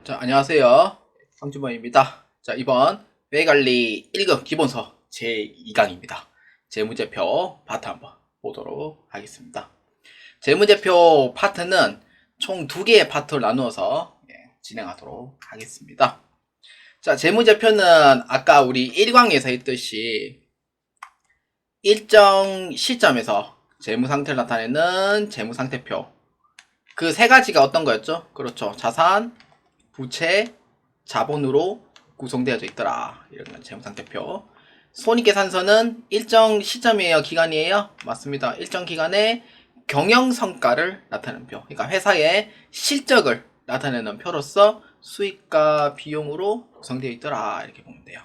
자, 안녕하세요. 황주범입니다. 자, 이번 회계관리 1급 기본서 제2강입니다. 재무제표 파트 한번 보도록 하겠습니다. 재무제표 파트는 총 2개의 파트로 나누어서 진행하도록 하겠습니다. 자, 재무제표는 아까 우리 1강에서 했듯이 일정 시점에서 재무상태를 나타내는 재무상태표, 그 세 가지가 어떤 거였죠? 그렇죠. 자산, 부채, 자본으로 구성되어져 있더라. 이런 건 재무상태표. 손익계산서는 일정 시점이에요? 기간이에요? 맞습니다. 일정 기간에 경영성과를 나타내는 표. 그러니까 회사의 실적을 나타내는 표로서 수익과 비용으로 구성되어 있더라. 이렇게 보면 돼요.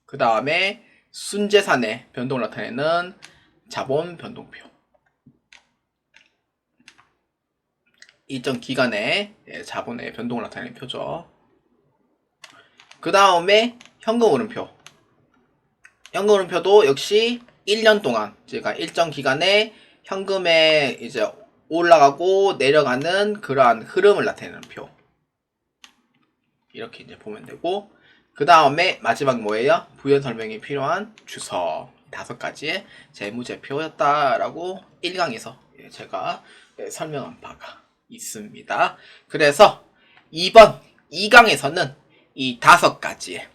그 다음에 순재산의 변동을 나타내는 자본 변동표. 일정 기간에 자본의 변동을 나타내는 표죠. 그 다음에 현금흐름표. 현금흐름표도 역시 1년 동안, 제가 일정 기간에 현금에 이제 올라가고 내려가는 그러한 흐름을 나타내는 표. 이렇게 이제 보면 되고, 그 다음에 마지막 뭐예요? 부연 설명이 필요한 주석. 5가지의 재무제표였다라고 1강에서 제가 설명한 바가 있습니다. 그래서 이번 2강에서는 이 5가지에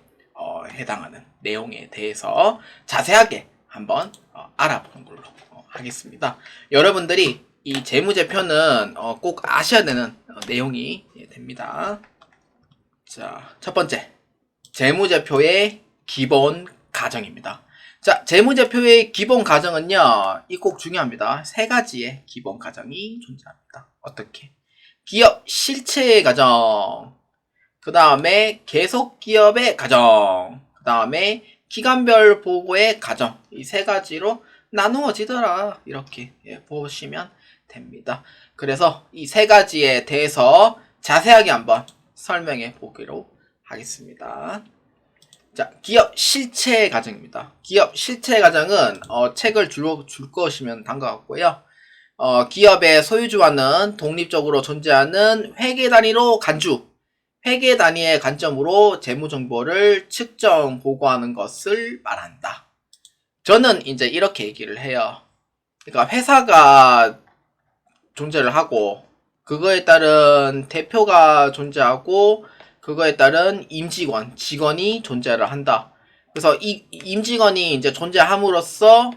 해당하는 내용에 대해서 자세하게 한번 알아보는 걸로 하겠습니다. 여러분들이 이 재무제표는 꼭 아셔야 되는 내용이 됩니다. 자, 첫 번째, 재무제표의 기본 가정입니다. 자, 재무제표의 기본 가정은요, 이 꼭 중요합니다. 3가지의 기본 가정이 존재합니다. 어떻게? 기업 실체의 가정, 그 다음에 계속기업의 가정, 그 다음에 기간별 보고의 가정, 이 3가지로 나누어지더라. 이렇게 보시면 됩니다. 그래서 이 3가지에 대해서 자세하게 한번 설명해 보기로 하겠습니다. 자, 기업 실체 가정입니다. 기업 실체 가정은 책을 줄 것이면 단 것 같고요. 기업의 소유주와는 독립적으로 존재하는 회계 단위로 간주, 회계 단위의 관점으로 재무 정보를 측정 보고하는 것을 말한다. 저는 이제 이렇게 얘기를 해요. 그러니까 회사가 존재를 하고 그거에 따른 대표가 존재하고 그거에 따른 임직원, 직원이 존재를 한다. 그래서 이 임직원이 이제 존재함으로써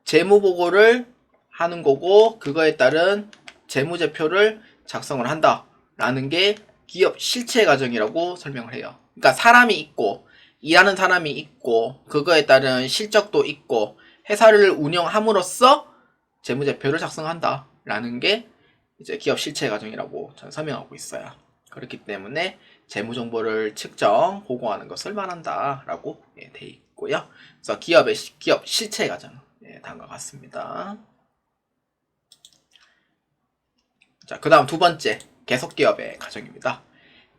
재무보고를 하는 거고, 그거에 따른 재무제표를 작성을 한다라는 게 기업 실체 과정이라고 설명을 해요. 그러니까 사람이 있고, 일하는 사람이 있고, 그거에 따른 실적도 있고, 회사를 운영함으로써 재무제표를 작성한다라는 게 이제 기업 실체 과정이라고 저는 설명하고 있어요. 그렇기 때문에 재무정보를 측정, 보고하는 것을 말한다라고 돼 있고요. 그래서 기업 실체 과정 다음과 같습니다. 자, 그 다음 2번째, 계속기업의 가정입니다.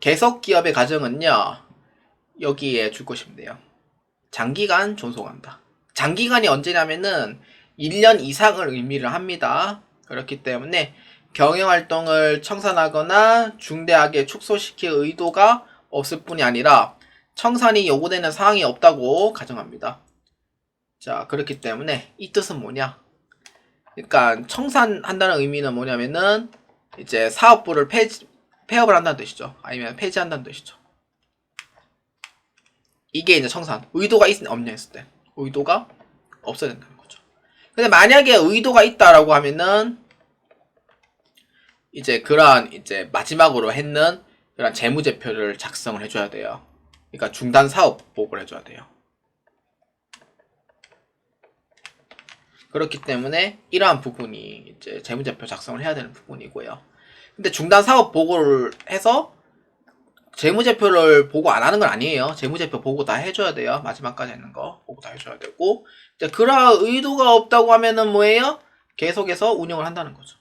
계속기업의 가정은요, 여기에 줄 것이면 돼요. 장기간 존속한다. 장기간이 언제냐면은 1년 이상을 의미를 합니다. 그렇기 때문에 경영활동을 청산하거나 중대하게 축소시킬 의도가 없을 뿐이 아니라 청산이 요구되는 사항이 없다고 가정합니다. 자, 그렇기 때문에 이 뜻은 뭐냐? 그러니까 청산한다는 의미는 뭐냐면은 이제 사업부를 폐업을 한다는 뜻이죠. 아니면 폐지한다는 뜻이죠. 이게 이제 청산. 의도가 없냐 했을 때. 의도가 없어야 된다는 거죠. 근데 만약에 의도가 있다라고 하면은 이제 그러한 이제 마지막으로 했는 그런 재무제표를 작성을 해줘야 돼요. 그러니까 중단 사업 보고를 해줘야 돼요. 그렇기 때문에 이러한 부분이 이제 재무제표 작성을 해야 되는 부분이고요. 근데 중단 사업 보고를 해서 재무제표를 보고 안 하는 건 아니에요. 재무제표 보고 다 해줘야 돼요. 마지막까지 했는 거 보고 다 해줘야 되고, 이제 그러한 의도가 없다고 하면은 뭐예요? 계속해서 운영을 한다는 거죠.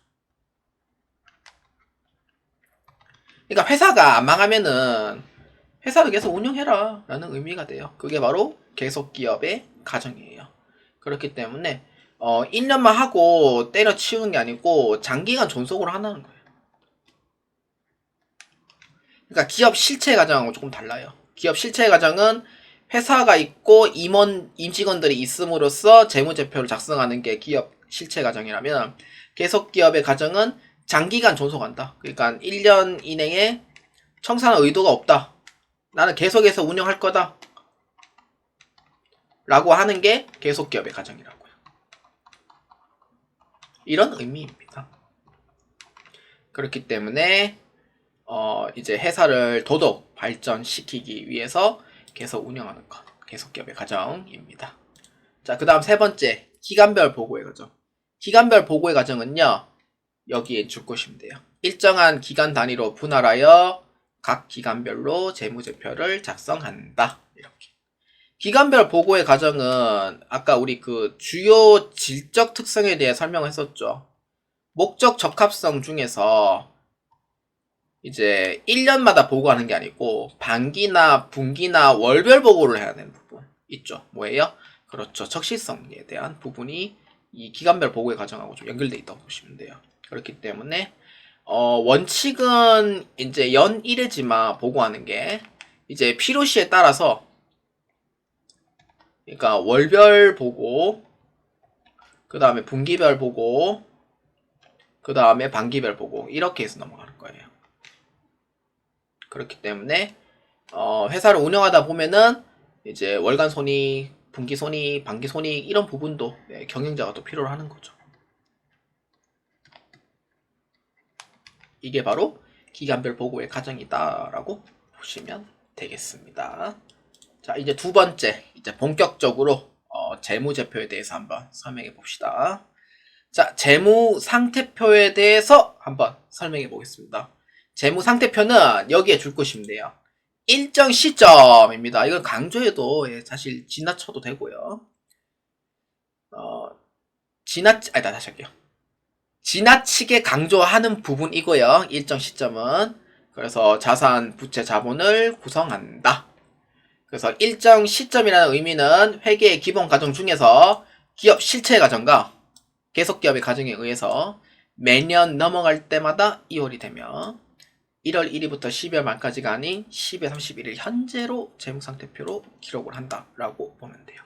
그러니까 회사가 안 망하면은 회사를 계속 운영해라 라는 의미가 돼요. 그게 바로 계속기업의 가정이에요. 그렇기 때문에 1년만 하고 때려치우는 게 아니고 장기간 존속으로 한다는 거예요. 그러니까 기업 실체 과정하고 조금 달라요. 기업 실체 과정은 회사가 있고 임직원들이 있음으로써 재무제표를 작성하는 게 기업 실체 과정이라면 계속 기업의 과정은 장기간 존속한다. 그러니까 1년 이내에 청산할 의도가 없다. 나는 계속해서 운영할 거다. 라고 하는 게 계속 기업의 과정이라고요. 이런 의미입니다. 그렇기 때문에 이제 회사를 더더욱 발전시키기 위해서 계속 운영하는 것, 계속 기업의 과정입니다. 자, 그 다음 세 번째, 기간별 보고의 과정. 기간별 보고의 과정은요, 여기에 줄 것이면 돼요. 일정한 기간 단위로 분할하여 각 기간별로 재무제표를 작성한다. 이렇게. 기간별 보고의 과정은 아까 우리 그 주요 질적 특성에 대해 설명을 했었죠. 목적 적합성 중에서 이제 1년마다 보고하는 게 아니고 반기나 분기나 월별 보고를 해야 되는 부분 있죠. 뭐예요? 그렇죠. 적시성에 대한 부분이 이 기간별 보고의 과정하고 좀 연결돼 있다고 보시면 돼요. 그렇기 때문에 원칙은 이제 연 1회지만 보고하는 게 이제 필요시에 따라서 그러니까 월별 보고 그 다음에 분기별 보고 그 다음에 반기별 보고 이렇게 해서 넘어가는 거예요. 그렇기 때문에 회사를 운영하다 보면은 이제 월간 손익, 분기 손익, 반기 손익 이런 부분도 경영자가 또 필요로 하는 거죠. 이게 바로 기간별 보고의 과정이다라고 보시면 되겠습니다. 자, 이제 두 번째, 이제 본격적으로 재무제표에 대해서 한번 설명해 봅시다. 자, 재무상태표에 대해서 한번 설명해 보겠습니다. 재무상태표는 여기에 줄 것이면 돼요. 일정 시점입니다. 이건 강조해도 사실 지나쳐도 되고요. 다시 할게요. 지나치게 강조하는 부분이고요. 일정 시점은. 그래서 자산, 부채, 자본을 구성한다. 그래서 일정 시점이라는 의미는 회계의 기본 과정 중에서 기업 실체 과정과 계속 기업의 과정에 의해서 매년 넘어갈 때마다 2월이 되면 1월 1일부터 12월 말까지가 아닌 12월 31일 현재로 재무상태표로 기록을 한다라고 보면 돼요.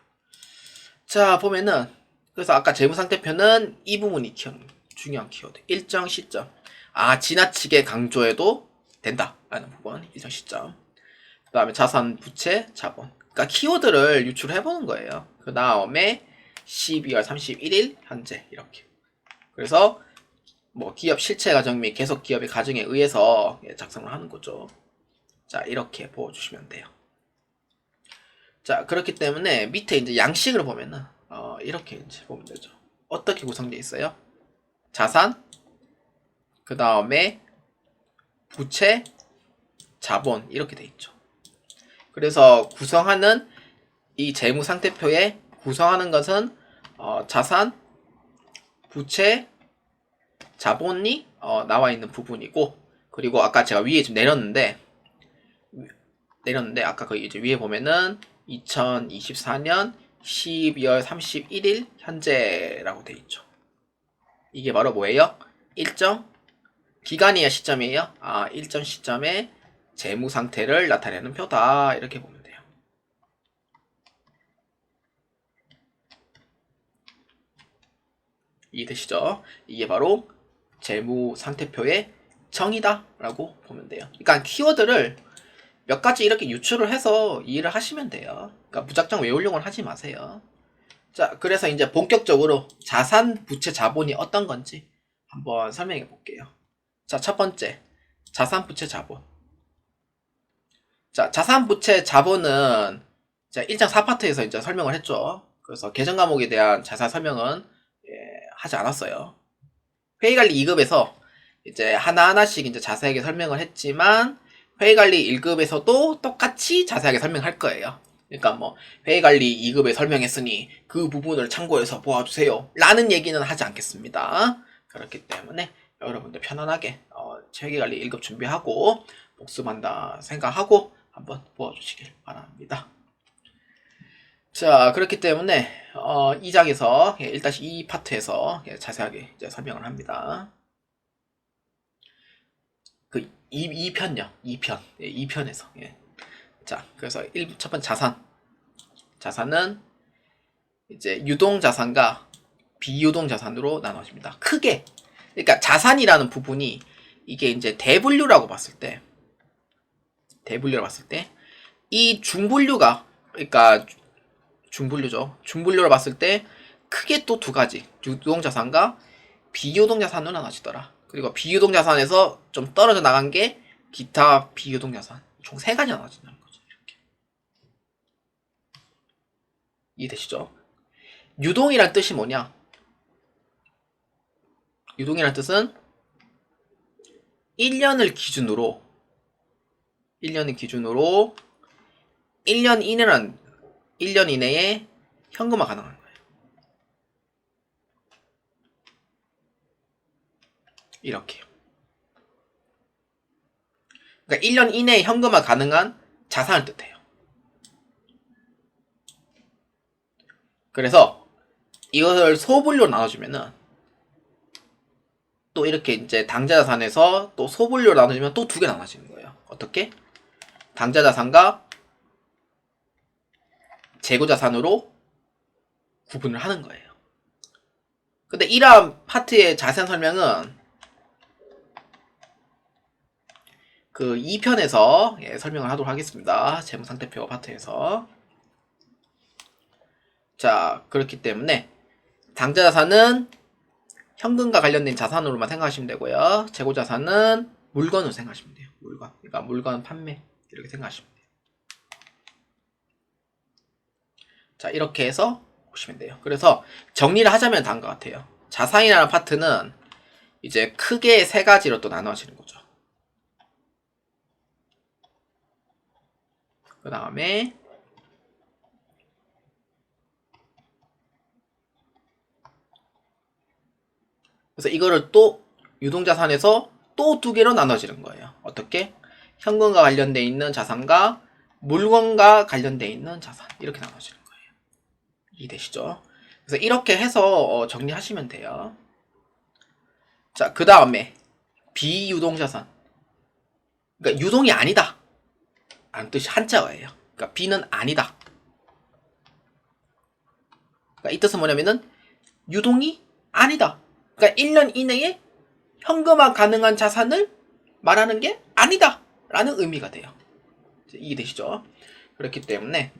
자, 보면은 그래서 아까 재무상태표는 이 부분이 중요한 키워드. 일정 시점. 지나치게 강조해도 된다라는 부분. 일정 시점. 그 다음에 자산, 부채, 자본. 그러니까 키워드를 유출해보는 거예요. 그 다음에 12월 31일 현재 이렇게. 그래서 뭐 기업 실체 과정 및 계속 기업의 과정에 의해서 작성을 하는 거죠. 자, 이렇게 보여주시면 돼요. 자, 그렇기 때문에 밑에 이제 양식을 보면은 이렇게 이제 보면 되죠. 어떻게 구성되어 있어요? 자산, 그 다음에 부채, 자본 이렇게 돼 있죠. 그래서 구성하는 이 재무상태표에 구성하는 것은 자산, 부채, 자본이 나와 있는 부분이고, 그리고 아까 제가 위에 좀 내렸는데 아까 그 이제 위에 보면은 2024년 12월 31일 현재라고 돼 있죠. 이게 바로 뭐예요? 일정 기간이에요, 시점이에요? 일정 시점에 재무 상태를 나타내는 표다. 이렇게 보면 돼요. 이해되시죠? 이게 바로 재무 상태표의 정의다 라고 보면 돼요. 그러니까 키워드를 몇 가지 이렇게 유출을 해서 이해를 하시면 돼요. 그러니까 무작정 외우려고는 하지 마세요. 자, 그래서 이제 본격적으로 자산, 부채, 자본이 어떤 건지 한번 설명해 볼게요. 자, 첫 번째, 자산, 부채, 자본. 자, 자산, 부채, 자본은 자, 1장 4파트에서 이제 설명을 했죠. 그래서 계정 과목에 대한 자세한 설명은 하지 않았어요. 회의관리 2급에서 이제 하나하나씩 이제 자세하게 설명을 했지만 회의관리 1급에서도 똑같이 자세하게 설명할 거예요. 그러니까 뭐 회의관리 2급에 설명했으니 그 부분을 참고해서 보아주세요 라는 얘기는 하지 않겠습니다. 그렇기 때문에 여러분들 편안하게 회계관리 1급 준비하고 복습한다 생각하고 한번 보아주시길 바랍니다. 자, 그렇기 때문에 2장에서 1-2 파트에서 자세하게 이제 설명을 합니다. 그 2편요. 2편. 예, 2편에서. 예. 자, 그래서 첫 번째 자산. 자산은 이제 유동 자산과 비유동 자산으로 나눠집니다. 크게. 그러니까 자산이라는 부분이 이게 이제 대분류라고 봤을 때 이 중분류가, 그러니까 중분류죠. 중분류로 봤을 때 크게 또 두 가지, 유동 자산과 비유동 자산으로 나눠지더라. 그리고 비유동 자산에서 좀 떨어져 나간 게 기타 비유동 자산. 총 세 가지 나눠진다는 거죠. 이렇게. 이해되시죠? 유동이란 뜻이 뭐냐? 유동이란 뜻은 1년을 기준으로 1년 이내에 현금화 가능한 거예요. 이렇게요. 그러니까 1년 이내에 현금화 가능한 자산을 뜻해요. 그래서 이것을 소분류로 나눠주면은 또 이렇게 이제 당좌자산에서 또 소분류로 나눠주면 또 두 개 나눠지는 거예요. 어떻게? 당좌자산과 재고자산으로 구분을 하는 거예요. 근데 이러한 파트의 자세한 설명은 그 2편에서 설명을 하도록 하겠습니다. 재무상태표 파트에서. 자, 그렇기 때문에 당좌자산은 현금과 관련된 자산으로만 생각하시면 되고요. 재고자산은 물건으로 생각하시면 돼요. 물건. 그러니까 물건 판매. 이렇게 생각하시면 돼요. 자, 이렇게 해서 보시면 돼요. 그래서 정리를 하자면 다음과 같아요. 자산이라는 파트는 이제 크게 세 가지로 또 나눠지는 거죠. 그 다음에 그래서 이거를 또 유동자산에서 또 두 개로 나눠지는 거예요. 어떻게? 현금과 관련돼 있는 자산과 물건과 관련돼 있는 자산. 이렇게 나눠지는 거예요. 이해되시죠? 그래서 이렇게 해서 정리하시면 돼요. 자, 그 다음에 비유동자산. 그러니까 유동이 아니다. 라는 뜻이 한자어예요. 그러니까 B는 아니다. 그러니까 이 뜻은 뭐냐면은 유동이 아니다. 그러니까 1년 이내에 현금화 가능한 자산을 말하는 게 아니다. 라는 의미가 돼요. 이해되시죠? 그렇기 때문에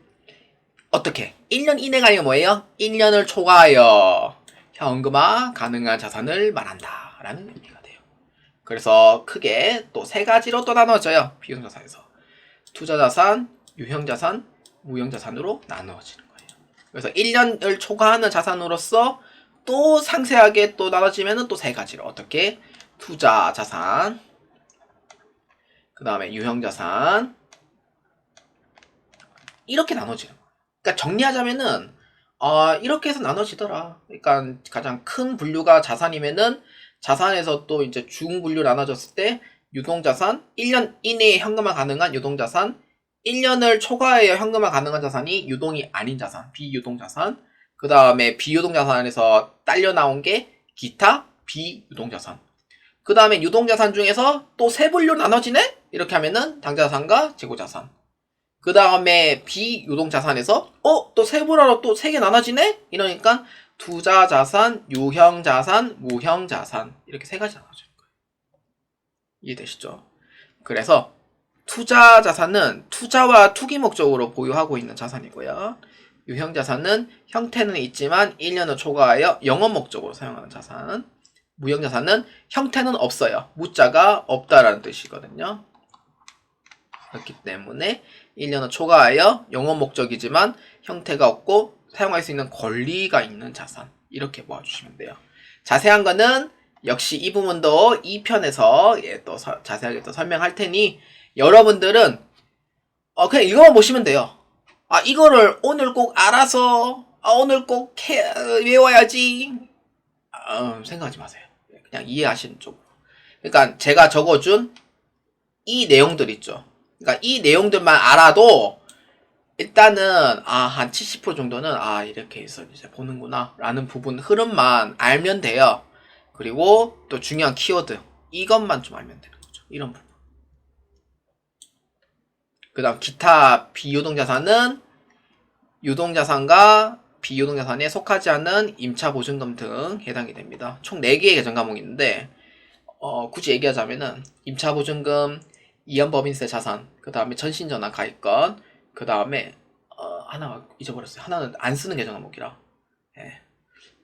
어떻게? 1년 이내가 아니라 뭐예요? 1년을 초과하여 현금화 가능한 자산을 말한다. 라는 의미가 돼요. 그래서 크게 또 세 가지로 또 나눠져요. 비용자산에서. 투자자산, 유형자산, 무형자산으로 나누어지는 거예요. 그래서 1년을 초과하는 자산으로서 또 상세하게 또 나눠지면은 또 세 가지로. 어떻게? 투자자산, 그 다음에 유형자산, 이렇게 나눠지는 거예요. 그러니까 정리하자면은 이렇게 해서 나눠지더라. 그러니까 가장 큰 분류가 자산이면은 자산에서 또 이제 중분류 나눠졌을 때 유동자산, 1년 이내에 현금화 가능한 유동자산, 1년을 초과하여 현금화 가능한 자산이 유동이 아닌 자산, 비유동자산, 그 다음에 비유동자산에서 딸려 나온 게 기타 비유동자산. 그 다음에 유동자산 중에서 또 세 분류 나눠지네? 이렇게 하면은 당좌자산과 재고자산. 그 다음에 비유동자산에서 또 세 분류로 또 세 개 나눠지네? 이러니까 투자자산, 유형자산, 무형자산. 이렇게 세 가지 나눠지는 거예요. 이해되시죠? 그래서 투자자산은 투자와 투기 목적으로 보유하고 있는 자산이고요. 유형자산은 형태는 있지만 1년을 초과하여 영업 목적으로 사용하는 자산. 무형자산은 형태는 없어요. 무자가 없다라는 뜻이거든요. 그렇기 때문에 1년을 초과하여 영업 목적이지만 형태가 없고 사용할 수 있는 권리가 있는 자산. 이렇게 모아주시면 돼요. 자세한 거는 역시 이 부분도 2편에서 또 자세하게 또 설명할 테니 여러분들은 그냥 읽어만 보시면 돼요. 이거를 오늘 꼭 알아서 오늘 꼭 외워야지 생각하지 마세요. 그냥 이해하시는 쪽으로. 그러니까 제가 적어준 이 내용들 있죠. 그러니까 이 내용들만 알아도 일단은 한 70% 정도는 이렇게 해서 이제 보는구나 라는 부분 흐름만 알면 돼요. 그리고 또 중요한 키워드 이것만 좀 알면 되는 거죠. 이런 부분. 그 다음 기타 비유동자산은 유동자산과 비유동자산에 속하지 않는 임차보증금 등 해당이 됩니다. 총 4개의 계정 과목이 있는데 굳이 얘기하자면은 임차보증금, 이연법인세 자산, 그 다음에 전신전환 가입권, 그 다음에 하나 잊어버렸어요. 하나는 안 쓰는 계정 과목이라, 예,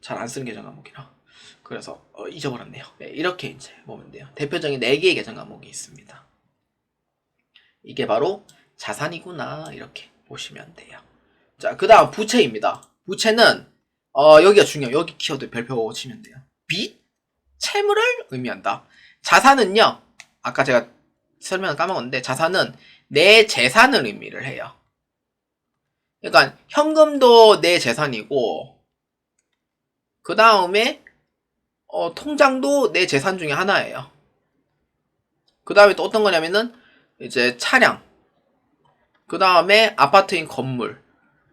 잘 안 쓰는 계정 과목이라 그래서 잊어버렸네요. 예, 이렇게 이제 보면 돼요. 대표적인 4개의 계정 과목이 있습니다. 이게 바로 자산이구나 이렇게 보시면 돼요. 자, 그 다음 부채입니다. 부채는 여기가 중요해요. 여기 키워드 별표 치면 돼요. 빚, 채무를 의미한다. 자산은요, 아까 제가 설명을 까먹었는데, 자산은 내 재산을 의미를 해요. 그러니까 현금도 내 재산이고, 그 다음에 통장도 내 재산 중에 하나예요. 그 다음에 또 어떤 거냐면은 이제 차량, 그 다음에 아파트인 건물,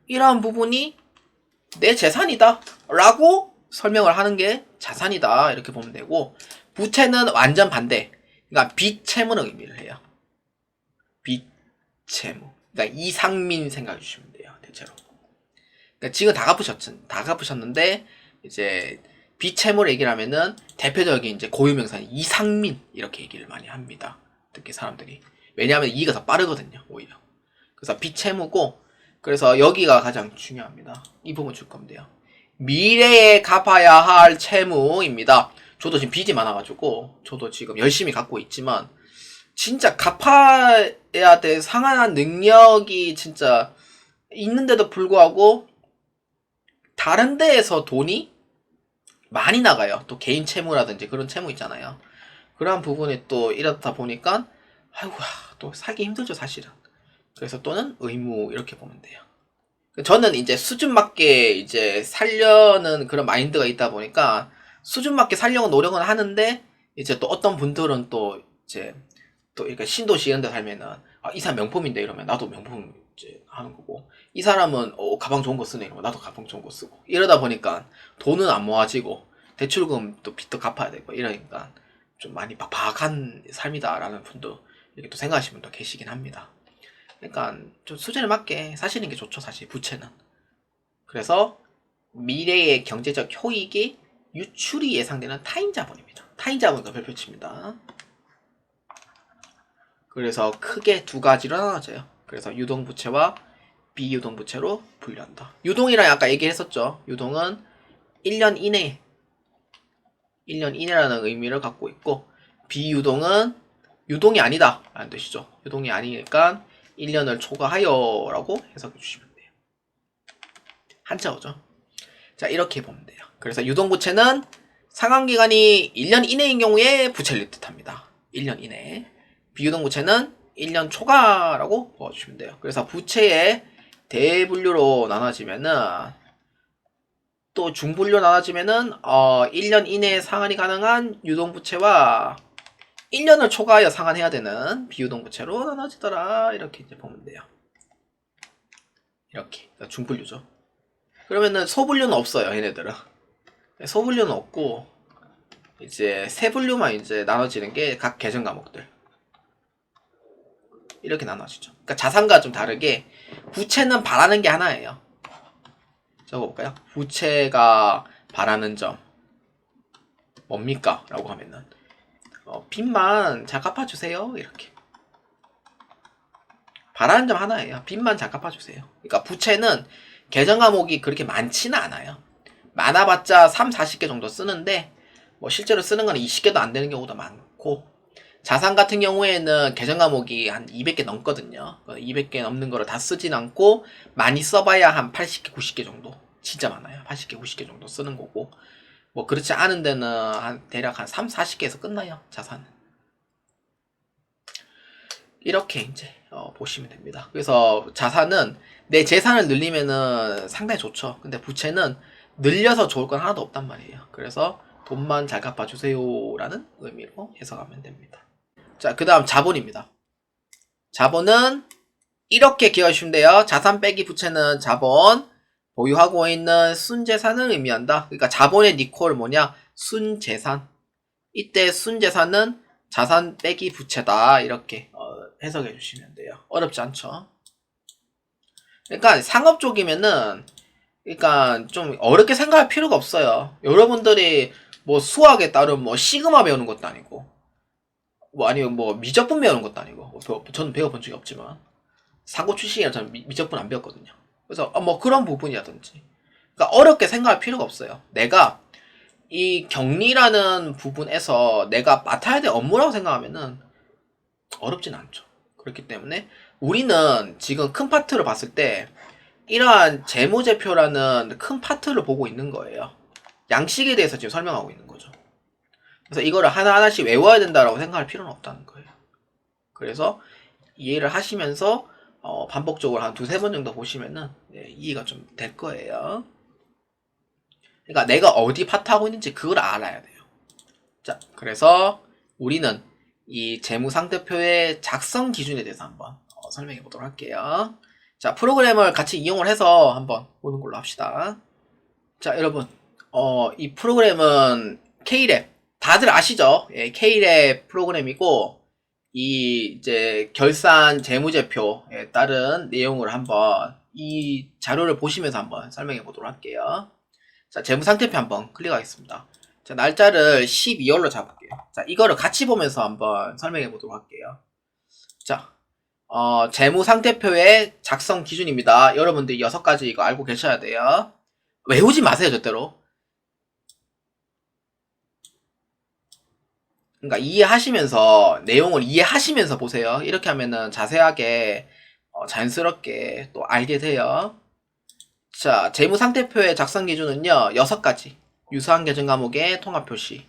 이러한 부분이 내 재산이다 라고 설명을 하는 게 자산이다 이렇게 보면 되고, 부채는 완전 반대. 그러니까 빚, 채무는 의미를 해요. 빚, 채무. 그러니까 이상민 생각해 주시면 돼요. 대체로. 그러니까 지금 다 갚으셨는데 이제 빚, 채무를 얘기를 하면은 대표적인 이제 고유명사는 이상민 이렇게 얘기를 많이 합니다. 특히 사람들이. 왜냐하면 이가 더 빠르거든요. 오히려. 그래서 빚, 채무고, 그래서 여기가 가장 중요합니다. 이 부분 줄 건데요. 미래에 갚아야 할 채무입니다. 저도 지금 빚이 많아가지고 저도 지금 열심히 갚고 있지만 진짜 갚아야 될 상환한 능력이 진짜 있는데도 불구하고 다른 데에서 돈이 많이 나가요. 또 개인 채무라든지 그런 채무 있잖아요. 그런 부분이 또 이렇다 보니까 아이고 또 살기 힘들죠 사실은. 그래서 또는 의무 이렇게 보면 돼요. 저는 이제 수준 맞게 이제 살려는 그런 마인드가 있다 보니까 수준 맞게 살려고 노력은 하는데, 이제 또 어떤 분들은 또 이제 또 이렇게 신도시 이런 데 살면은 이 사람 명품인데 이러면 나도 명품 이제 하는 거고, 이 사람은 가방 좋은 거 쓰네 이러면 나도 가방 좋은 거 쓰고, 이러다 보니까 돈은 안 모아지고 대출금 또 빚도 갚아야 되고 이러니까 좀 많이 박박한 삶이다라는 분도 이렇게 또 생각하시는 분도 계시긴 합니다. 그러니까 좀 수준에 맞게 사시는 게 좋죠 사실 부채는. 그래서 미래의 경제적 효익이 유출이 예상되는 타인자본입니다. 타인자본과 별표칩니다. 그래서 크게 두 가지로 나눠져요. 그래서 유동부채와 비유동부채로 분류한다. 유동이랑 아까 얘기했었죠. 유동은 1년 이내라는 의미를 갖고 있고, 비유동은 유동이 아니다 라는 뜻이죠. 유동이 아니니까 1년을 초과하여 라고 해석해 주시면 돼요. 한자어죠. 자, 이렇게 보면 돼요. 그래서 유동부채는 상환기간이 1년 이내인 경우에 부채를 뜻합니다. 1년 이내. 비유동부채는 1년 초과라고 보아주시면 돼요. 그래서 부채의 대분류로 나눠지면은, 또 중분류로 나눠지면은 1년 이내에 상환이 가능한 유동부채와 1년을 초과하여 상환해야 되는 비유동부채로 나눠지더라. 이렇게 이제 보면 돼요. 이렇게. 그러니까 중분류죠. 그러면은 소분류는 없어요, 얘네들은. 소분류는 없고, 이제 세분류만 이제 나눠지는 게 각 계정 과목들. 이렇게 나눠지죠. 그러니까 자산과 좀 다르게, 부채는 바라는 게 하나예요. 적어볼까요? 부채가 바라는 점. 뭡니까? 라고 하면은, 빚만 잘 갚아주세요. 이렇게. 바라는 점 하나예요. 빚만 잘 갚아주세요. 그러니까 부채는 계정 과목이 그렇게 많지는 않아요. 많아봤자 3, 40개 정도 쓰는데, 뭐 실제로 쓰는 건 20개도 안 되는 경우도 많고, 자산 같은 경우에는 계정 과목이 한 200개 넘거든요. 200개 넘는 거를 다 쓰진 않고, 많이 써봐야 한 80개, 90개 정도. 진짜 많아요. 80개, 90개 정도 쓰는 거고, 뭐 그렇지 않은 데는 대략 한 3, 40개에서 끝나요. 자산은. 이렇게 이제 보시면 됩니다. 그래서 자산은 내 재산을 늘리면은 상당히 좋죠. 근데 부채는 늘려서 좋을 건 하나도 없단 말이에요. 그래서 돈만 잘 갚아주세요 라는 의미로 해석하면 됩니다. 자, 그 다음 자본입니다. 자본은 이렇게 기억하시면 돼요. 자산 빼기 부채는 자본, 보유하고 있는 순재산을 의미한다. 그러니까 자본의 니콜 뭐냐? 순재산. 이때 순재산은 자산 빼기 부채다. 이렇게 해석해 주시면 돼요. 어렵지 않죠? 그러니까 상업 쪽이면은 그러니까 좀 어렵게 생각할 필요가 없어요. 여러분들이 뭐 수학에 따른 뭐 시그마 배우는 것도 아니고 뭐 아니면 뭐 미적분 배우는 것도 아니고 저는 배워본 적이 없지만 사고 출신이라 저는 미적분 안 배웠거든요. 그래서 뭐 그런 부분이라든지 그러니까 어렵게 생각할 필요가 없어요. 내가 이 격리라는 부분에서 내가 맡아야 될 업무라고 생각하면은 어렵진 않죠. 그렇기 때문에 우리는 지금 큰 파트를 봤을 때 이러한 재무제표라는 큰 파트를 보고 있는 거예요. 양식에 대해서 지금 설명하고 있는 거죠. 그래서 이거를 하나하나씩 외워야 된다라고 생각할 필요는 없다는 거예요. 그래서 이해를 하시면서 반복적으로 한 두세 번 정도 보시면은 이해가 좀 될 거예요. 그러니까 내가 어디 파트하고 있는지 그걸 알아야 돼요. 자, 그래서 우리는 이 재무상태표의 작성 기준에 대해서 한번 설명해 보도록 할게요. 자, 프로그램을 같이 이용을 해서 한번 보는 걸로 합시다. 자, 여러분, 이 프로그램은 K랩 다들 아시죠? 예, K랩 프로그램이고 이제 결산 재무제표에 따른 내용을 한번 이 자료를 보시면서 한번 설명해 보도록 할게요. 자, 재무상태표 한번 클릭하겠습니다. 자, 날짜를 12월로 잡을게요. 자, 이거를 같이 보면서 한번 설명해 보도록 할게요. 자, 재무상태표의 작성 기준입니다. 여러분들 6가지 이거 알고 계셔야 돼요. 외우지 마세요, 절대로. 그러니까 이해하시면서, 내용을 이해하시면서 보세요. 이렇게 하면은 자세하게, 자연스럽게 또 알게 돼요. 자, 재무상태표의 작성 기준은요, 6가지. 유사한 계정 과목의 통합 표시,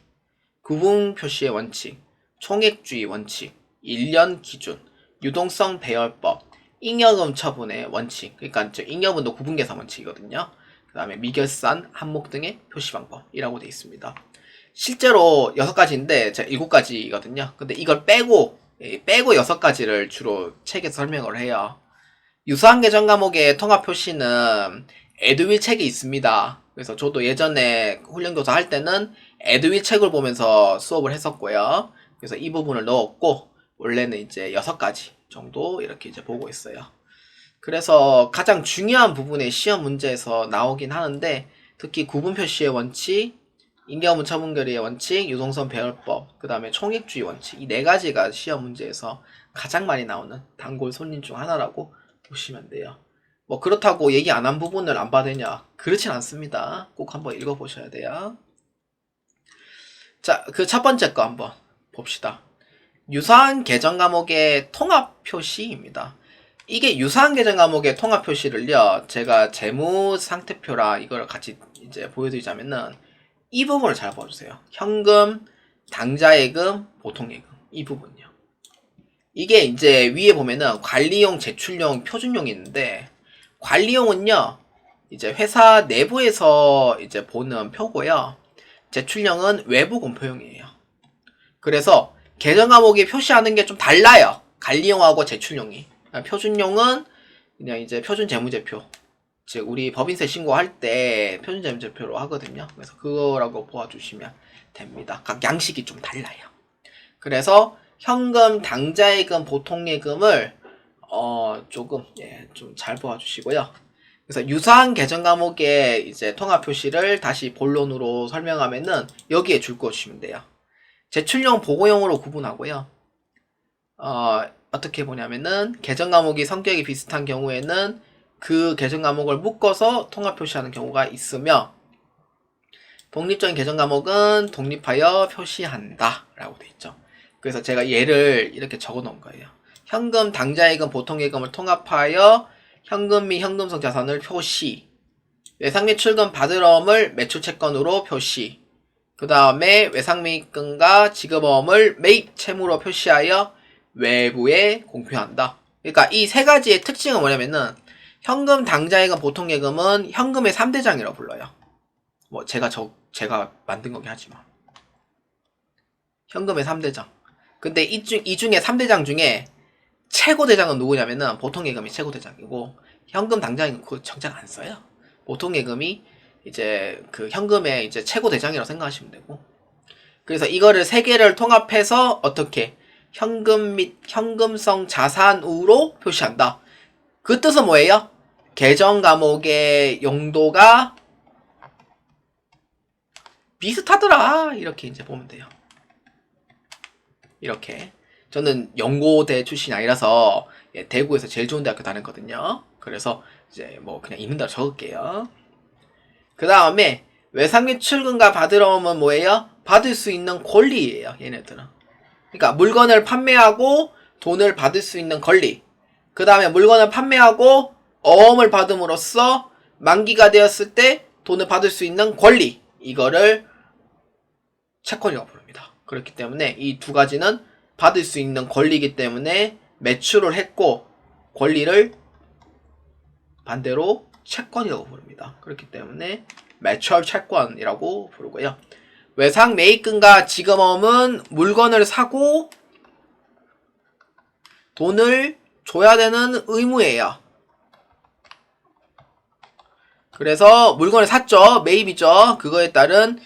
구분 표시의 원칙, 총액주의 원칙, 1년 기준, 유동성 배열법, 잉여금 처분의 원칙, 그러니까 잉여분도 구분계산 원칙이거든요. 그 다음에 미결산, 한목 등의 표시 방법이라고 되어 있습니다. 실제로 6가지인데 제가 7가지거든요. 근데 이걸 빼고 6가지를 주로 책에서 설명을 해요. 유사한 계정 과목의 통합 표시는 에듀윌 책이 있습니다. 그래서 저도 예전에 훈련교사 할 때는 에듀윌 책을 보면서 수업을 했었고요. 그래서 이 부분을 넣었고 원래는 이제 6가지 정도 이렇게 이제 보고 있어요. 그래서 가장 중요한 부분의 시험 문제에서 나오긴 하는데 특히 구분 표시의 원칙, 잉여분 처분결의의 원칙, 유동성 배열법, 그 다음에 총액주의 원칙 이 4가지가 시험 문제에서 가장 많이 나오는 단골 손님 중 하나라고 보시면 돼요. 뭐 그렇다고 얘기 안 한 부분을 안 봐야 되냐? 그렇진 않습니다. 꼭 한번 읽어보셔야 돼요. 자, 그 첫 번째 거 한번 봅시다. 유사한 계정 과목의 통합 표시입니다. 이게 유사한 계정 과목의 통합 표시를요, 제가 재무 상태표랑 이걸 같이 이제 보여드리자면은 이 부분을 잘 봐주세요. 현금, 당좌예금, 보통예금 이 부분요. 이게 이제 위에 보면은 관리용, 제출용, 표준용이 있는데 관리용은요 이제 회사 내부에서 이제 보는 표고요. 제출용은 외부 공표용이에요. 그래서 계정 과목이 표시하는 게 좀 달라요. 관리용하고 제출용이. 표준용은 그냥 이제 표준 재무제표. 즉 우리 법인세 신고할 때 표준 재무제표로 하거든요. 그래서 그거라고 보아주시면 됩니다. 각 양식이 좀 달라요. 그래서 현금, 당좌예금, 보통예금을 조금 좀 잘 보아주시고요. 그래서 유사한 계정 과목의 이제 통합 표시를 다시 본론으로 설명하면은 여기에 줄 것이면 돼요. 제출용, 보고용으로 구분하고요. 어떻게 보냐면은 계정 과목이 성격이 비슷한 경우에는 그 계정 과목을 묶어서 통합 표시하는 경우가 있으며 독립적인 계정 과목은 독립하여 표시한다 라고 되어 있죠. 그래서 제가 얘를 이렇게 적어 놓은 거예요. 현금, 당좌예금, 보통예금을 통합하여 현금 및 현금성 자산을 표시, 외상 및 출금 받으러움을 매출채권으로 표시, 그 다음에 외상 및금과 지급어음을 매입 채무로 표시하여 외부에 공표한다. 그러니까 이 3가지의 특징은 뭐냐면은 현금, 당좌예금, 보통예금은 현금의 3대장이라고 불러요. 뭐 제가 만든 거긴 하지만 현금의 3대장. 근데 이 중에 3대장 중에 최고대장은 누구냐면은 보통예금이 최고대장이고 현금, 당좌예금 그 정작 안 써요. 보통예금이 이제 그 현금의 이제 최고대장이라고 생각하시면 되고 그래서 이거를 세 개를 통합해서 어떻게 현금 및 현금성 자산으로 표시한다. 그 뜻은 뭐예요? 계정 과목의 용도가 비슷하더라. 이렇게 이제 보면 돼요. 이렇게. 저는 연고대 출신이 아니라서 대구에서 제일 좋은 대학교 다녔거든요. 그래서 이제 뭐 그냥 있는 대로 적을게요. 그 다음에 외상및 출금과 받으러 오면 뭐예요? 받을 수 있는 권리예요. 얘네들은. 그러니까 물건을 판매하고 돈을 받을 수 있는 권리. 그 다음에 물건을 판매하고 어음을 받음으로써 만기가 되었을 때 돈을 받을 수 있는 권리. 이거를 채권이라고 부릅니다. 그렇기 때문에 이 두 가지는 받을 수 있는 권리이기 때문에 매출을 했고 권리를 반대로 채권이라고 부릅니다. 그렇기 때문에 매출 채권이라고 부르고요. 외상 매입금과 지급어음은 물건을 사고 돈을 줘야 되는 의무예요. 그래서 물건을 샀죠. 매입이죠. 그거에 따른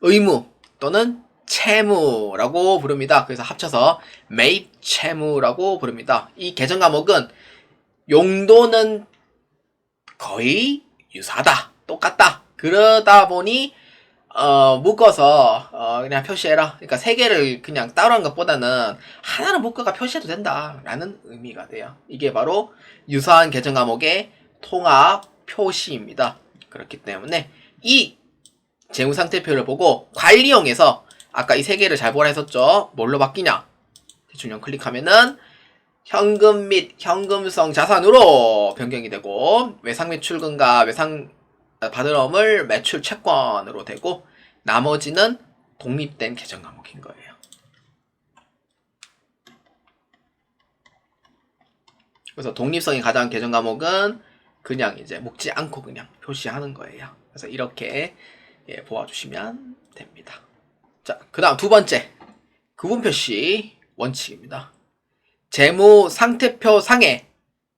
의무 또는 채무라고 부릅니다. 그래서 합쳐서 매입 채무라고 부릅니다. 이 계정 과목은 용도는 거의 유사하다. 똑같다. 그러다 보니 묶어서 그냥 표시해라. 그러니까 세 개를 그냥 따로 한 것보다는 하나는 묶어가 표시해도 된다라는 의미가 돼요. 이게 바로 유사한 계정 과목의 통합 표시입니다. 그렇기 때문에 이 재무상태표를 보고 관리형에서 아까 이 세 개를 잘 보라 했었죠. 뭘로 바뀌냐? 대충 클릭하면은 현금 및 현금성 자산으로 변경이 되고 외상 및 출금과 외상 받으러움을 매출 채권으로 되고 나머지는 독립된 계정 과목인 거예요. 그래서 독립성이 가장 계정 과목은 그냥 이제 묶지 않고 그냥 표시하는 거예요. 그래서 이렇게 보아주시면 됩니다. 자, 그 다음 두 번째 구분 표시 원칙입니다. 재무 상태표 상에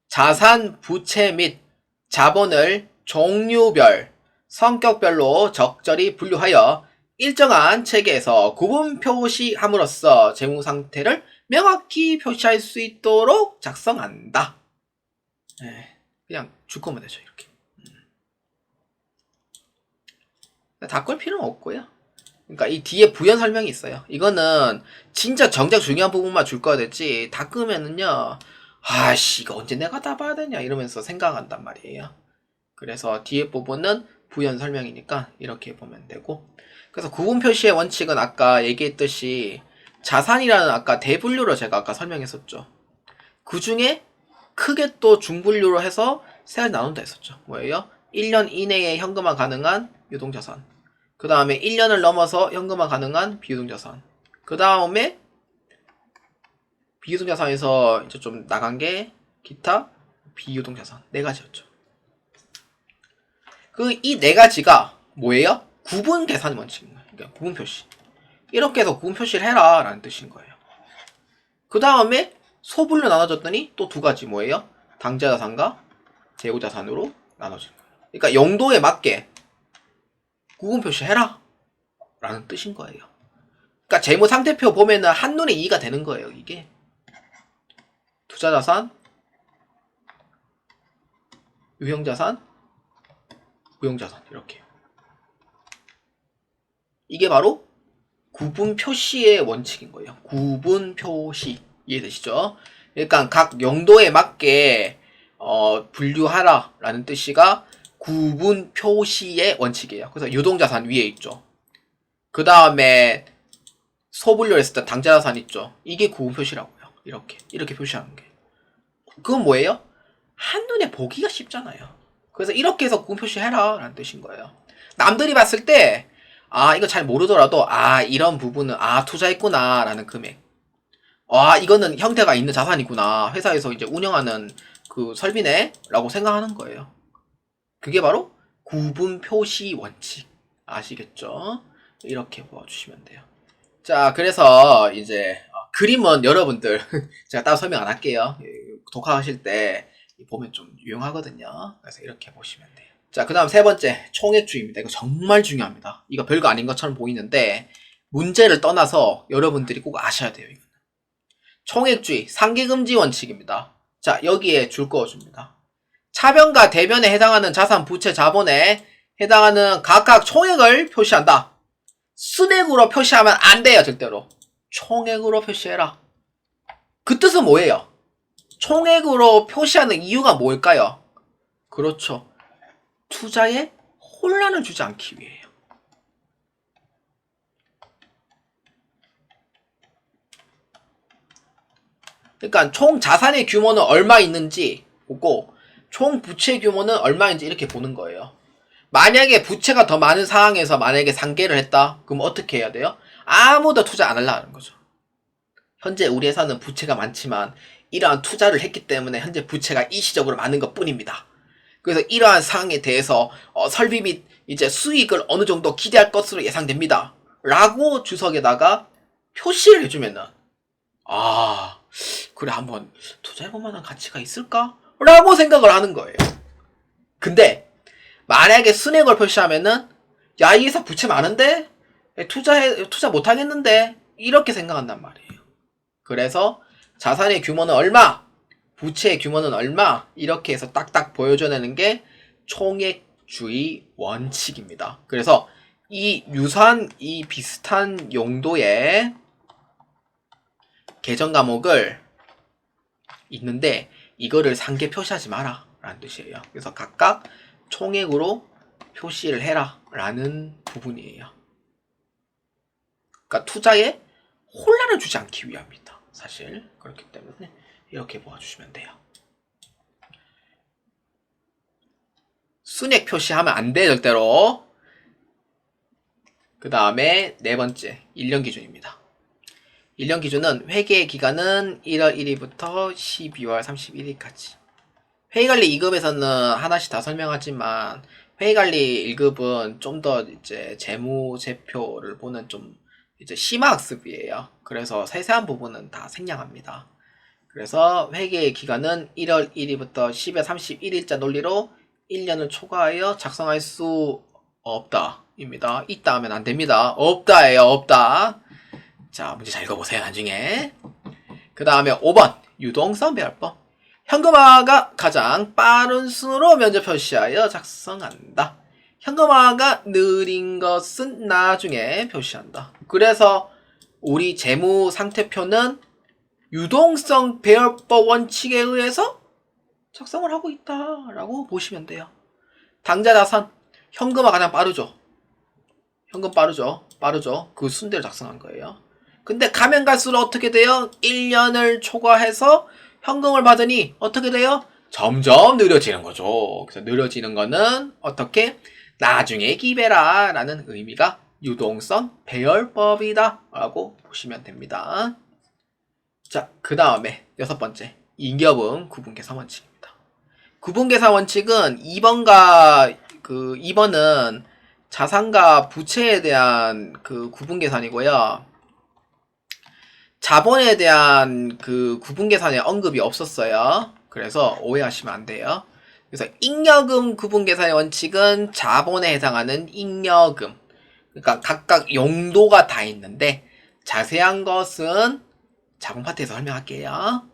자산, 부채 및 자본을 종류별, 성격별로 적절히 분류하여 일정한 체계에서 구분 표시함으로써 재무 상태를 명확히 표시할 수 있도록 작성한다. 그냥 줄 거면 되죠, 이렇게. 다 끌 필요는 없고요. 그러니까 이 뒤에 부연 설명이 있어요. 이거는 진짜 정작 중요한 부분만 줄 거야 되지. 다 끄면은요. 아씨 이거 언제 내가 다 봐야 되냐 이러면서 생각한단 말이에요. 그래서 뒤에 부분은 부연 설명이니까 이렇게 보면 되고. 그래서 구분 표시의 원칙은 아까 얘기했듯이 자산이라는 아까 대분류로 제가 아까 설명했었죠. 그 중에 크게 또 중분류로 해서 세 가지 나눈다 했었죠. 뭐예요? 1년 이내에 현금화 가능한 유동자산. 그 다음에 1년을 넘어서 현금화 가능한 비유동자산. 그 다음에 비유동자산에서 이제 좀 나간 게 기타 비유동자산. 네 가지였죠. 이 네 가지가 뭐예요? 구분 계산 원칙인 거예요. 그러니까 구분 표시. 이렇게 해서 구분 표시를 해라 라는 뜻인 거예요. 그 다음에 소분류 나눠졌더니 또 두 가지 뭐예요? 당좌자산과 재고자산으로 나눠진 거예요. 그러니까 용도에 맞게 구분 표시해라 라는 뜻인 거예요. 그러니까 재무 상태표 보면은 한눈에 이해가 되는 거예요. 이게 투자자산, 유형자산, 무형자산 이렇게. 이게 바로 구분 표시의 원칙인 거예요. 구분 표시 이해되시죠? 그러니까 각 용도에 맞게 분류하라 라는 뜻이가 구분 표시의 원칙이에요. 그래서 유동자산 위에 있죠. 그 다음에 소분류를 했을 때 당좌자산 있죠. 이게 구분 표시라고요. 이렇게 표시하는 게. 그건 뭐예요? 한눈에 보기가 쉽잖아요. 그래서 이렇게 해서 구분 표시해라 라는 뜻인 거예요. 남들이 봤을 때 이거 잘 모르더라도 이런 부분은 투자했구나 라는 금액. 이거는 형태가 있는 자산이구나. 회사에서 이제 운영하는 그 설비네 라고 생각하는 거예요. 그게 바로 구분 표시 원칙. 아시겠죠? 이렇게 보아주시면 돼요. 자, 그래서 이제 그림은 여러분들 제가 따로 설명 안 할게요. 독학하실 때 보면 좀 유용하거든요. 그래서 이렇게 보시면 돼요. 자, 그 다음 세 번째 총액주입니다. 이거 정말 중요합니다. 이거 별거 아닌 것처럼 보이는데 문제를 떠나서 여러분들이 꼭 아셔야 돼요. 이거는. 총액주의, 상계금지 원칙입니다. 자, 여기에 줄 그어줍니다. 차변과 대변에 해당하는 자산, 부채, 자본에 해당하는 각각 총액을 표시한다. 순액으로 표시하면 안 돼요, 절대로. 총액으로 표시해라. 그 뜻은 뭐예요? 총액으로 표시하는 이유가 뭘까요? 그렇죠. 투자에 혼란을 주지 않기 위해요. 그러니까 총 자산의 규모는 얼마 있는지 보고 총 부채 규모는 얼마인지 이렇게 보는 거예요. 만약에 부채가 더 많은 상황에서 만약에 상계를 했다. 그럼 어떻게 해야 돼요? 아무도 투자 안 하려는 거죠. 현재 우리 회사는 부채가 많지만 이러한 투자를 했기 때문에 현재 부채가 일시적으로 많은 것 뿐입니다. 그래서 이러한 사항에 대해서 설비 및 이제 수익을 어느 정도 기대할 것으로 예상됩니다. 라고 주석에다가 표시를 해주면은 아 그래 한번 투자해볼 만한 가치가 있을까? 라고 생각을 하는 거예요. 근데 만약에 순액을 표시하면은 야 이 회사 부채 많은데? 투자 못하겠는데? 이렇게 생각한단 말이에요. 그래서 자산의 규모는 얼마? 부채의 규모는 얼마? 이렇게 해서 딱딱 보여줘내는 게 총액주의 원칙입니다. 그래서 이 유사한 이 비슷한 용도의 계정 과목을 있는데 이거를 상계 표시하지 마라 라는 뜻이에요. 그래서 각각 총액으로 표시를 해라 라는 부분이에요. 그러니까 투자에 혼란을 주지 않기 위함입니다. 사실 그렇기 때문에 이렇게 보아주시면 돼요. 순액 표시하면 안 돼 절대로. 그 다음에 네 번째 1년 기준입니다. 1년 기준은 회계 기간은 1월 1일부터 12월 31일까지. 회의관리 2급에서는 하나씩 다 설명하지만 회의관리 1급은 좀 더 이제 재무제표를 보는 좀 이제 심화학습이에요. 그래서 세세한 부분은 다 생략합니다. 그래서 회계 기간은 1월 1일부터 10월 31일자 논리로 1년을 초과하여 작성할 수 없다 입니다. 있다 하면 안 됩니다. 없다예요. 없다. 자, 문제 잘 읽어보세요. 나중에. 그 다음에 5번 유동성 배열법. 현금화가 가장 빠른 순으로 면적 표시하여 작성한다. 현금화가 느린 것은 나중에 표시한다. 그래서 우리 재무 상태표는 유동성 배열법 원칙에 의해서 작성을 하고 있다라고 보시면 돼요. 당좌 자산 현금화 가장 빠르죠. 현금 빠르죠. 그 순대로 작성한 거예요. 근데 가면 갈수록 어떻게 돼요? 1년을 초과해서 현금을 받으니 어떻게 돼요? 점점 느려지는 거죠. 그래서 느려지는 거는 어떻게? 나중에 기배라 라는 의미가 유동성 배열법이다 라고 보시면 됩니다. 자, 그 다음에 6번째 인기여분 구분계산 원칙입니다. 구분계산 원칙은 2번은 자산과 부채에 대한 그 구분계산이고요. 자본에 대한 그 구분계산에 언급이 없었어요. 그래서 오해하시면 안 돼요. 그래서 잉여금 구분계산의 원칙은 자본에 해당하는 잉여금. 그러니까 각각 용도가 다 있는데 자세한 것은 자본 파트에서 설명할게요.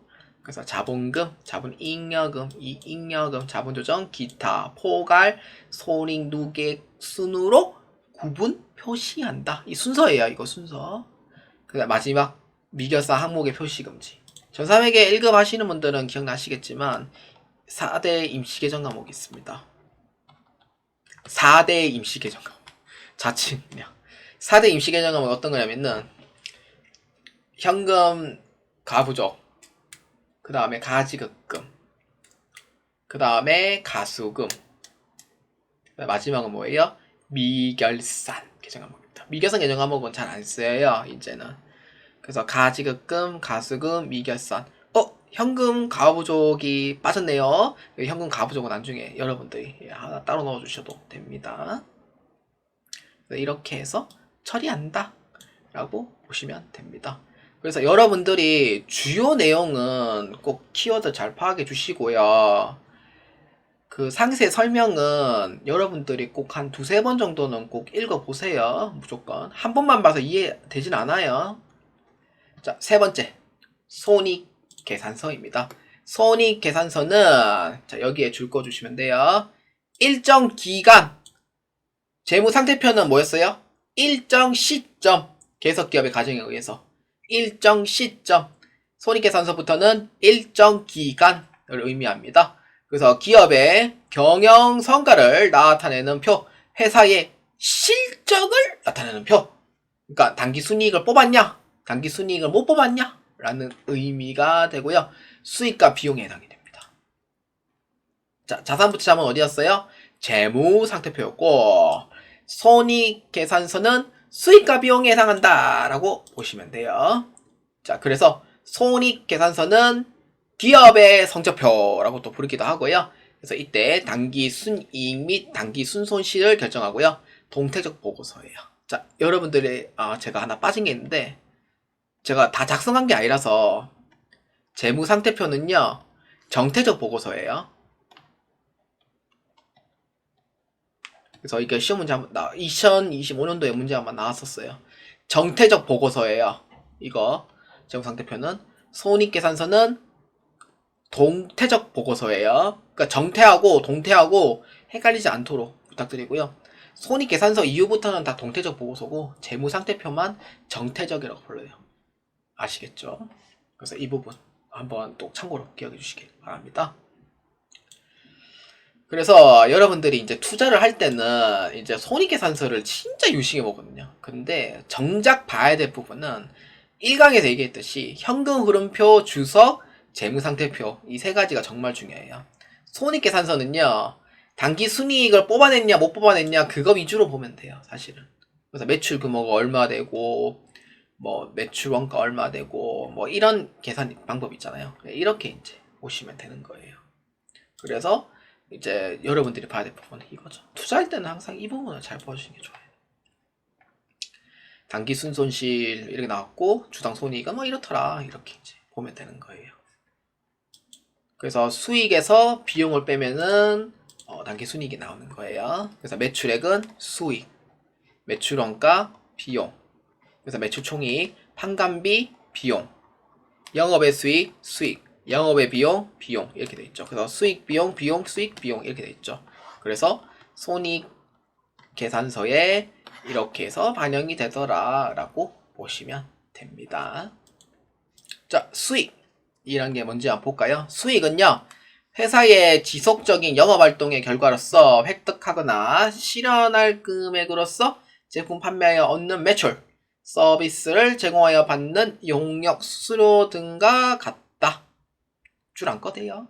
그래서 자본금, 자본잉여금, 이잉여금, 자본조정, 기타, 포괄, 손익, 누계 순으로 구분 표시한다. 이 순서예요. 이거 순서. 그 다음 마지막 미결사 항목의 표시금지. 전3에게 1급 하시는 분들은 기억나시겠지만 4대 임시개정 과목이 있습니다. 4대 임시개정 과목. 자칭이요. 4대 임시개정 과목은 어떤 거냐면은 현금 가부족, 그 다음에 가지급금, 그 다음에 가수금, 마지막은 뭐예요? 미결산 개정 과목입니다. 미결산 개정 과목은 잘 안 쓰여요. 이제는. 그래서 가지급금, 가수금, 미결산. 현금 가부족이 빠졌네요. 현금 가부족은 나중에 여러분들이 하나 따로 넣어주셔도 됩니다. 이렇게 해서 처리한다 라고 보시면 됩니다. 그래서 여러분들이 주요 내용은 꼭 키워드 잘 파악해 주시고요. 그 상세 설명은 여러분들이 꼭 한 두세 번 정도는 꼭 읽어보세요. 무조건. 한 번만 봐서 이해되진 않아요. 자, 세 번째. 손익계산서입니다. 손익계산서는 자, 여기에 줄 거 주시면 돼요. 일정 기간. 재무상태표는 뭐였어요? 일정 시점. 계속기업의 가정에 의해서. 일정 시점. 손익계산서부터는 일정 기간을 의미합니다. 그래서 기업의 경영 성과를 나타내는 표, 회사의 실적을 나타내는 표. 그러니까 단기 순이익을 뽑았냐, 단기 순이익을 못 뽑았냐 라는 의미가 되고요. 수익과 비용에 해당이 됩니다. 자, 자산부채 자본 어디였어요? 재무상태표였고, 손익계산서는 수익과 비용에 해당한다 라고 보시면 돼요. 자, 그래서 손익계산서는 기업의 성적표라고 또 부르기도 하고요. 그래서 이때 단기 순이익 및 단기 순손실을 결정하고요. 동태적 보고서예요. 자, 여러분들이 제가 하나 빠진 게 있는데 제가 다 작성한 게 아니라서 재무상태표는요. 정태적 보고서예요. 그래서 이게 시험 문제 한번 2025년도에 문제 한번 나왔었어요. 정태적 보고서예요. 이거 재무상태표는 손익계산서는 동태적 보고서예요. 그러니까 정태하고 동태하고 헷갈리지 않도록 부탁드리고요. 손익계산서 이후부터는 다 동태적 보고서고 재무상태표만 정태적이라고 불러요. 아시겠죠? 그래서 이 부분 한번 또 참고로 기억해 주시기 바랍니다. 그래서 여러분들이 이제 투자를 할 때는 이제 손익계산서를 진짜 유심히 보거든요. 근데 정작 봐야 될 부분은 1강에서 얘기했듯이 현금 흐름표, 주석, 재무상태표 이 세 가지가 정말 중요해요. 손익계산서는요. 단기 순이익을 뽑아냈냐 못 뽑아냈냐 그거 위주로 보면 돼요. 사실은. 그래서 매출 규모가 얼마 되고 뭐 매출 원가 얼마 되고 뭐 이런 계산 방법 있잖아요. 이렇게 이제 보시면 되는 거예요. 그래서 이제 여러분들이 봐야 될 부분은 이거죠. 투자할 때는 항상 이 부분을 잘 보여주시는 게 좋아요. 단기 순손실 이렇게 나왔고 주당 손익은 뭐 이렇더라 이렇게 이제 보면 되는 거예요. 그래서 수익에서 비용을 빼면은 단기 순이익이 나오는 거예요. 그래서 매출액은 수익, 매출원가 비용, 그래서 매출총이익, 판관비 비용, 영업의 수익, 수익, 영업의 비용, 비용 이렇게 돼 있죠. 그래서 수익, 비용, 비용, 수익, 비용 이렇게 돼 있죠. 그래서 손익 계산서에 이렇게 해서 반영이 되더라라고 보시면 됩니다. 자, 수익이란 게 뭔지 한번 볼까요? 수익은요. 회사의 지속적인 영업활동의 결과로서 획득하거나 실현할 금액으로서 제품 판매하여 얻는 매출, 서비스를 제공하여 받는 용역, 수수료 등과 같다. 줄 안 꺼대요.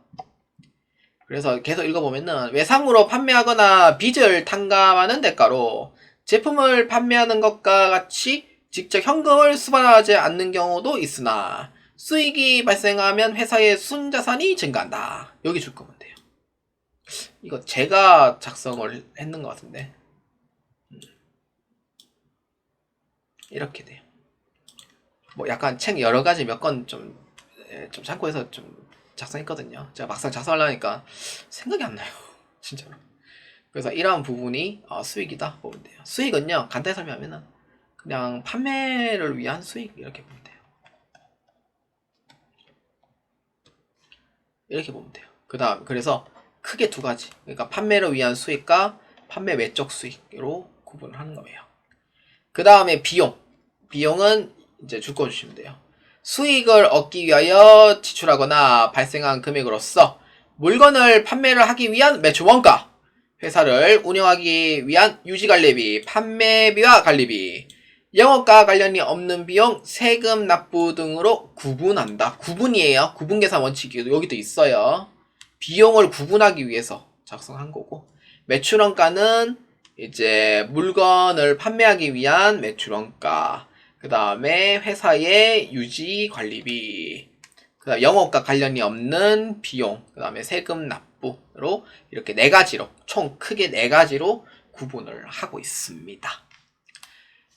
그래서 계속 읽어보면은 외상으로 판매하거나 빚을 탕감하는 대가로 제품을 판매하는 것과 같이 직접 현금을 수반하지 않는 경우도 있으나 수익이 발생하면 회사의 순자산이 증가한다. 여기 줄 거면 돼요. 이거 제가 작성을 했는 것 같은데 이렇게 돼요. 뭐 약간 책 여러 가지 몇 권 좀 참고해서 좀 작성했거든요. 제가 막상 작성하려니까 생각이 안 나요. 진짜로. 그래서 이러한 부분이 수익이다 보면 돼요. 수익은요 간단히 설명하면은 그냥 판매를 위한 수익 이렇게 보면 돼요. 이렇게 보면 돼요. 그래서 크게 두 가지. 그러니까 판매를 위한 수익과 판매 외적 수익으로 구분을 하는 거예요. 그 다음에 비용. 비용은 이제 줄 거 주시면 돼요. 수익을 얻기 위하여 지출하거나 발생한 금액으로서 물건을 판매를 하기 위한 매출 원가, 회사를 운영하기 위한 유지관리비, 판매비와 관리비, 영업과 관련이 없는 비용, 세금 납부 등으로 구분한다. 구분이에요. 구분계산 원칙이 여기도 있어요. 비용을 구분하기 위해서 작성한 거고, 매출원가는 이제 물건을 판매하기 위한 매출원가, 그 다음에 회사의 유지관리비, 그 다음 영업과 관련이 없는 비용, 그 다음에 세금 납부로 이렇게 네 가지로, 총 크게 네 가지로 구분을 하고 있습니다.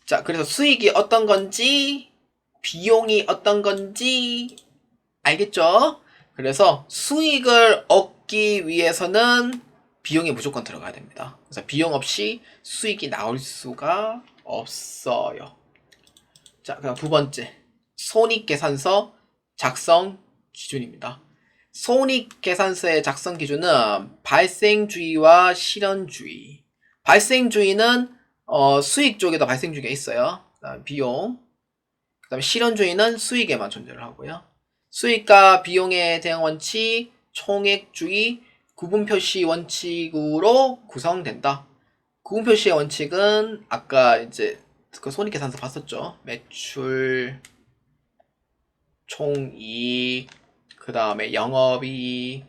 자, 그래서 수익이 어떤 건지, 비용이 어떤 건지, 알겠죠? 그래서 수익을 얻기 위해서는 비용이 무조건 들어가야 됩니다. 그래서 비용 없이 수익이 나올 수가 없어요. 자, 그럼 두 번째. 손익계산서 작성 기준입니다. 손익계산서의 작성 기준은 발생주의와 실현주의. 발생주의는 수익 쪽에도 발생주의가 있어요. 그다음 비용. 그다음에 실현주의는 수익에만 존재를 하고요. 수익과 비용에 대한 원칙, 총액주의, 구분표시 원칙으로 구성된다. 구분표시의 원칙은 아까 이제 그 손익계산서 봤었죠. 매출, 총이익, 그 다음에 영업이익,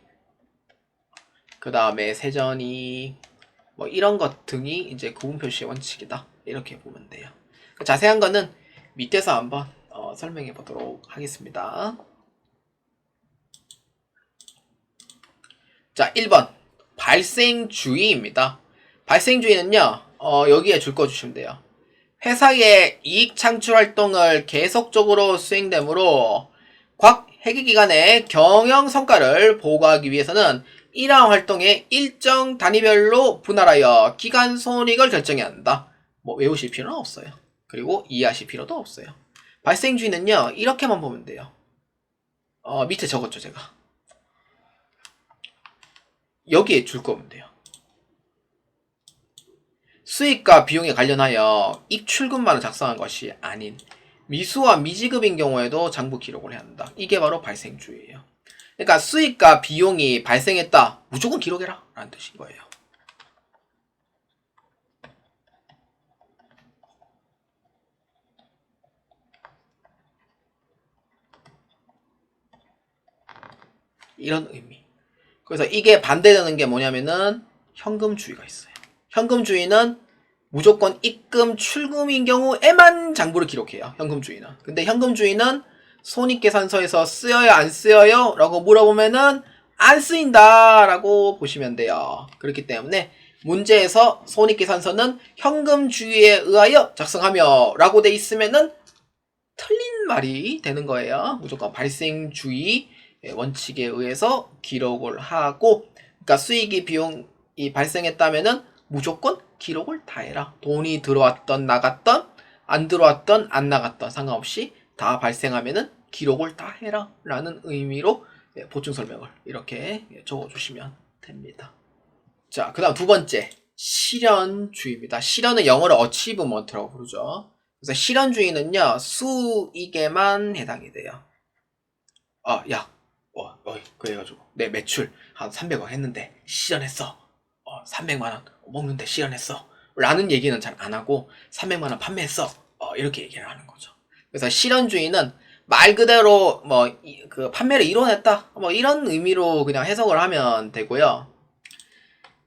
그 다음에 세전이익, 뭐 이런 것 등이 이제 구분표시의 원칙이다. 이렇게 보면 돼요. 자세한 거는 밑에서 한번 설명해 보도록 하겠습니다. 자, 1번 발생주의입니다. 발생주의는요, 여기에 줄 거 주시면 돼요. 회사의 이익 창출 활동을 계속적으로 수행되므로 각 회계기간의 경영 성과를 보고하기 위해서는 이러한 활동의 일정 단위별로 분할하여 기간 손익을 결정해야 한다. 뭐 외우실 필요는 없어요. 그리고 이해하실 필요도 없어요. 발생주의는요, 이렇게만 보면 돼요. 밑에 적었죠, 제가. 여기에 줄 거면 돼요. 수익과 비용에 관련하여 입출금만을 작성한 것이 아닌 미수와 미지급인 경우에도 장부 기록을 해야 한다. 이게 바로 발생주의예요. 그러니까 수익과 비용이 발생했다. 무조건 기록해라. 라는 뜻인 거예요. 이런 의미. 그래서 이게 반대되는 게 뭐냐면은 현금주의가 있어요. 현금주의는 무조건 입금 출금인 경우에만 장부를 기록해요. 현금주의는. 근데 현금주의는 손익계산서에서 쓰여요 안 쓰여요? 라고 물어보면은 안 쓰인다 라고 보시면 돼요. 그렇기 때문에 문제에서 손익계산서는 현금주의에 의하여 작성하며 라고 돼 있으면은 틀린 말이 되는 거예요. 무조건 발생주의 원칙에 의해서 기록을 하고, 그러니까 수익이 비용이 발생했다면은 무조건 기록을 다 해라. 돈이 들어왔던 나갔던 안 들어왔던 안 나갔던 상관없이 다 발생하면은 기록을 다 해라 라는 의미로 보충 설명을 이렇게 적어주시면 됩니다. 자, 그 다음 두 번째 실현주의입니다. 실현은 영어로 achievement라고 부르죠. 그래서 실현주의는요, 수익에만 해당이 돼요. 그래가지고 내 매출 한 300억 했는데 실현했어. 300만원 먹는데 실현했어. 라는 얘기는 잘 안 하고 300만원 판매했어. 이렇게 얘기를 하는 거죠. 그래서 실현주의는 말 그대로 그 판매를 이뤄냈다. 뭐 이런 의미로 그냥 해석을 하면 되고요.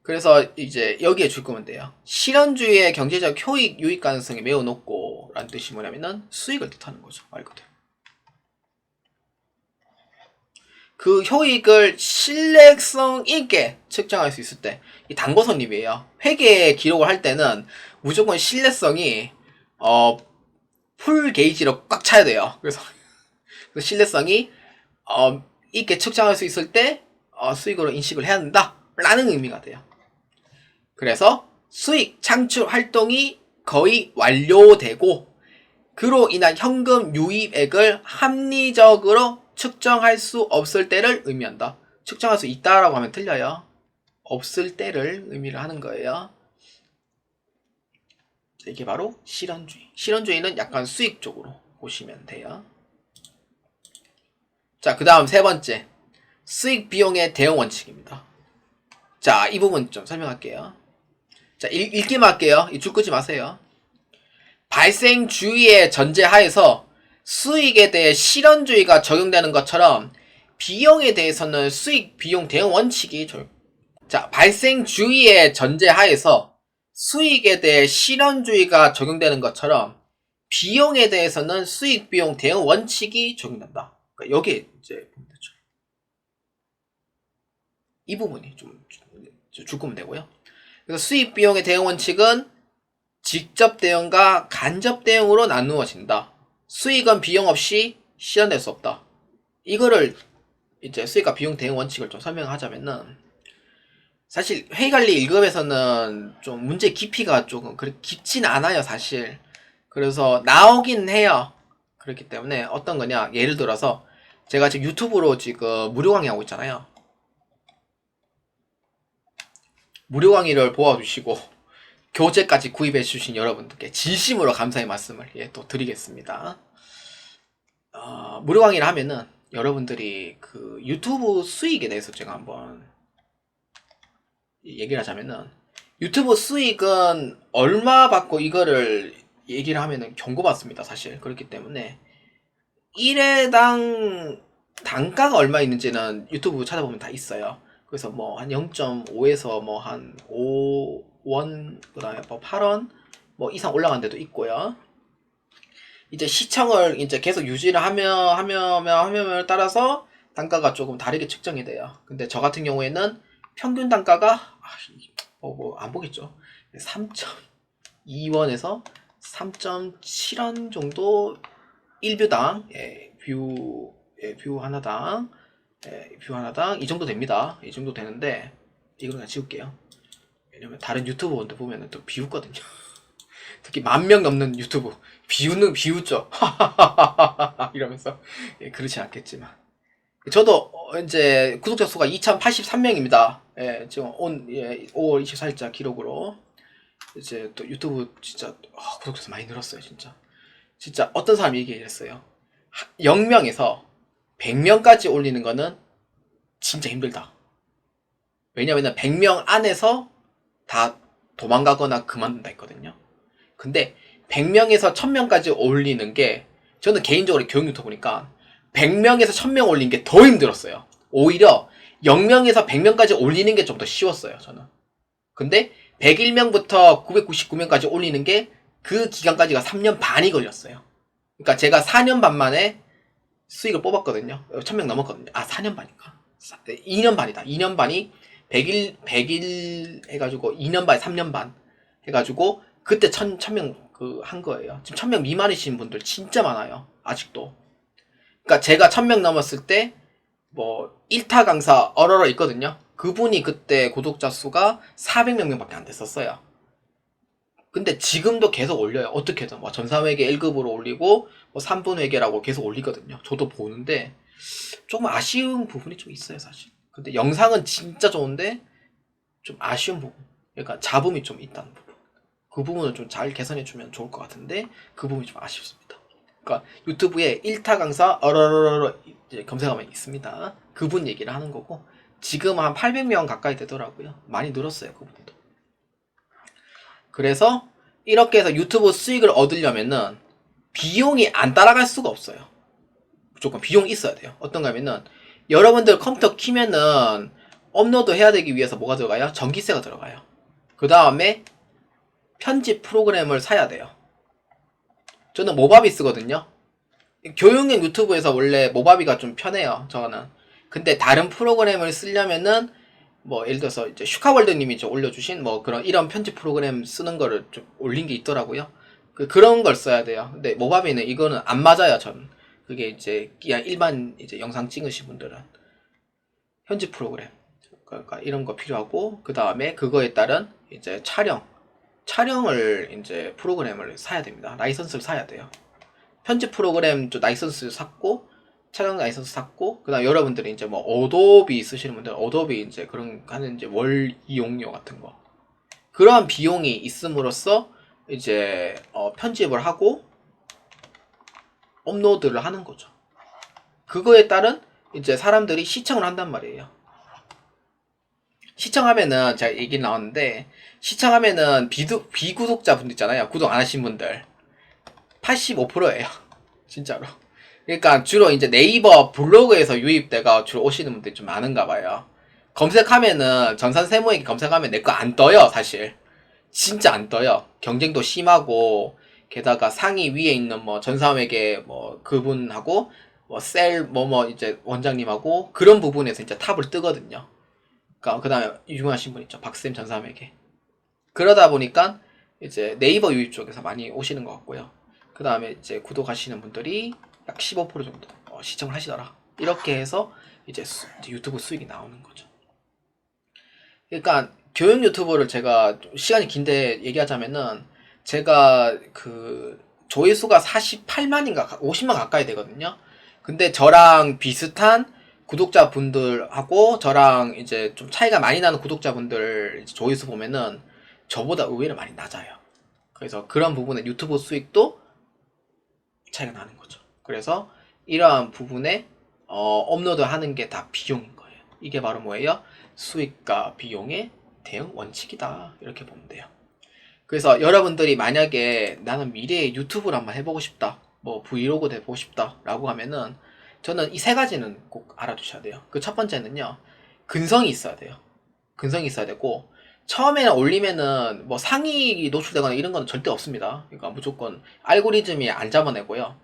그래서 이제 여기에 줄 거면 돼요. 실현주의의 경제적 효익, 유익 가능성이 매우 높고 라는 뜻이 뭐냐면은 수익을 뜻하는 거죠. 말 그대로. 그 효익을 신뢰성 있게 측정할 수 있을 때, 이 단고선입이에요. 회계 기록을 할 때는 무조건 신뢰성이 풀 게이지로 꽉 차야 돼요. 그래서 그 신뢰성이 있게 측정할 수 있을 때 수익으로 인식을 해야 한다 라는 의미가 돼요. 그래서 수익 창출 활동이 거의 완료되고 그로 인한 현금 유입액을 합리적으로 측정할 수 없을 때를 의미한다. 측정할 수 있다라고 하면 틀려요. 없을 때를 의미를 하는 거예요. 이게 바로 실현주의. 실현주의는 약간 수익 쪽으로 보시면 돼요. 자, 그 다음 세 번째. 수익 비용의 대응 원칙입니다. 자, 이 부분 좀 설명할게요. 자, 읽기만 할게요. 줄 끄지 마세요. 발생주의의 전제하에서 수익에 대해 실현주의가 적용되는 것처럼 비용에 대해서는 수익 비용 대응 원칙이 자, 발생주의의 전제하에서 수익에 대해 실현주의가 적용되는 것처럼 비용에 대해서는 수익 비용 대응 원칙이 적용된다. 그러니까 여기에 이제 보면 되죠. 이 부분이 좀 줄거면 되고요. 그래서 수익 비용의 대응 원칙은 직접 대응과 간접 대응으로 나누어진다. 수익은 비용 없이 실현될 수 없다. 이거를 이제 수익과 비용 대응 원칙을 좀 설명하자면은 사실 회의관리 1급에서는 좀 문제 깊이가 조금 그렇게 깊진 않아요, 사실. 그래서 나오긴 해요. 그렇기 때문에 어떤 거냐, 예를 들어서 제가 지금 유튜브로 지금 무료 강의하고 있잖아요. 무료 강의를 보아주시고 교재까지 구입해 주신 여러분들께 진심으로 감사의 말씀을 또 드리겠습니다. 무료 강의를 하면은 여러분들이 그 유튜브 수익에 대해서 제가 한번 얘기를 하자면은, 유튜브 수익은 얼마 받고 이거를 얘기를 하면은 경고받습니다, 사실. 그렇기 때문에 1회당 단가가 얼마 있는지는 유튜브 찾아보면 다 있어요. 그래서 뭐 한 0.5에서 뭐 한 5원, 그 다음에 뭐 8원 뭐 이상 올라간 데도 있고요. 이제 시청을 이제 계속 유지를 하면 따라서 단가가 조금 다르게 측정이 돼요. 근데 저 같은 경우에는 평균 단가가 뭐 안 보겠죠. 3.2원에서 3.7원 정도 1뷰당 뷰 하나당 뷰 하나당 이 정도 됩니다. 이 정도 되는데 이걸 그냥 지울게요. 왜냐면 다른 유튜버분들 보면은 또 비웃거든요. 특히 10,000명 넘는 유튜브 비웃죠. 이러면서 그렇지 않겠지만 저도 이제 구독자 수가 2,083명입니다. 지금 5월 24일자 기록으로 이제 또 유튜브 진짜 구독자 수 많이 늘었어요. 진짜 어떤 사람이 얘기했어요. 0명에서 100명까지 올리는 거는 진짜 힘들다. 왜냐면 100명 안에서 다 도망가거나 그만둔다 했거든요. 근데 100명에서 1000명까지 올리는 게, 저는 개인적으로 교육 유튜브니까 100명에서 1000명 올리는 게 더 힘들었어요. 오히려 0명에서 100명까지 올리는 게 좀 더 쉬웠어요, 저는. 근데 101명부터 999명까지 올리는 게 그 기간까지가 3년 반이 걸렸어요. 그러니까 제가 4년 반 만에 수익을 뽑았거든요. 1000명 넘었거든요. 4년 반인가? 2년 반이다. 2년 반이 100일 해가지고 2년 반, 3년 반 해가지고 그때 1000명 한 거예요. 지금 1000명 미만이신 분들 진짜 많아요. 아직도. 그러니까 제가 1000명 넘었을 때 뭐 1타 강사 얼얼어 있거든요. 그분이 그때 구독자 수가 400명밖에 안 됐었어요. 근데 지금도 계속 올려요. 어떻게든 뭐 전사회계 1급으로 올리고 뭐 3분 회계라고 계속 올리거든요. 저도 보는데 조금 아쉬운 부분이 좀 있어요, 사실. 근데 영상은 진짜 좋은데 좀 아쉬운 부분. 그러니까 잡음이 좀 있다는 부분. 그 부분을 좀 잘 개선해 주면 좋을 것 같은데 그 부분이 좀 아쉽습니다. 그러니까 유튜브에 1타 강사 어러러러러 검색하면 있습니다. 그분 얘기를 하는 거고 지금 한 800명 가까이 되더라고요. 많이 늘었어요, 그분도. 그래서 이렇게 해서 유튜브 수익을 얻으려면은 비용이 안 따라갈 수가 없어요. 무조건 비용이 있어야 돼요. 어떤가 하면은 여러분들 컴퓨터 키면은 업로드 해야 되기 위해서 뭐가 들어가요? 전기세가 들어가요. 그 다음에 편집 프로그램을 사야 돼요. 저는 모바비 쓰거든요. 교육용 유튜브에서 원래 모바비가 좀 편해요, 저는. 근데 다른 프로그램을 쓰려면은 뭐 예를 들어서 이제 슈카월드님이 올려주신 뭐 그런 이런 편집 프로그램 쓰는 거를 좀 올린 게 있더라고요. 그런 걸 써야 돼요. 근데 모바비는 이거는 안 맞아요, 전. 그게 이제 그냥 일반 이제 영상 찍으신 분들은 편집 프로그램, 그러니까 이런 거 필요하고, 그 다음에 그거에 따른 이제 촬영을 이제 프로그램을 사야 됩니다. 라이선스를 사야 돼요. 편집 프로그램 좀 라이선스 샀고, 촬영 라이선스 샀고, 그 다음 여러분들이 이제 뭐 어도비 쓰시는 분들 어도비 이제 그런 하는 이제 월 이용료 같은 거, 그러한 비용이 있음으로써 이제 편집을 하고 업로드를 하는 거죠. 그거에 따른 이제 사람들이 시청을 한단 말이에요. 시청하면은 제가 얘기 나왔는데, 시청하면은 비구독자 분들 있잖아요. 구독 안 하신 분들 85%예요. 진짜로. 그러니까 주로 이제 네이버 블로그에서 유입돼가 주로 오시는 분들이 좀 많은가 봐요. 검색하면은 전산세무에게 검색하면 내 거 안 떠요, 사실. 진짜 안 떠요. 경쟁도 심하고, 게다가 상위 위에 있는 뭐 전사회계 뭐 그분하고 뭐 셀 이제 원장님하고 그런 부분에서 이제 탑을 뜨거든요. 그러니까 그다음에 유명하신 분 있죠, 박쌤 전사회계. 그러다 보니까 이제 네이버 유입 쪽에서 많이 오시는 것 같고요. 그 다음에 이제 구독하시는 분들이 약 15% 정도 시청을 하시더라. 이렇게 해서 이제 유튜브 수익이 나오는 거죠. 그러니까 교육 유튜브를 제가 시간이 긴데 얘기하자면은 제가 그 조회수가 48만인가 50만 가까이 되거든요. 근데 저랑 비슷한 구독자분들하고 저랑 이제 좀 차이가 많이 나는 구독자분들 조회수 보면은 저보다 의외로 많이 낮아요. 그래서 그런 부분에 유튜브 수익도 차이가 나는 거죠. 그래서 이러한 부분에 업로드 하는 게 다 비용인 거예요. 이게 바로 뭐예요? 수익과 비용의 대응 원칙이다. 이렇게 보면 돼요. 그래서 여러분들이 만약에 나는 미래에 유튜브를 한번 해보고 싶다. 뭐 브이로그도 해보고 싶다. 라고 하면은 저는 이 세 가지는 꼭 알아두셔야 돼요. 그 첫 번째는요. 근성이 있어야 돼요. 근성이 있어야 되고 처음에는 올리면은 뭐 상위 노출되거나 이런 건 절대 없습니다. 그러니까 무조건 알고리즘이 안 잡아내고요.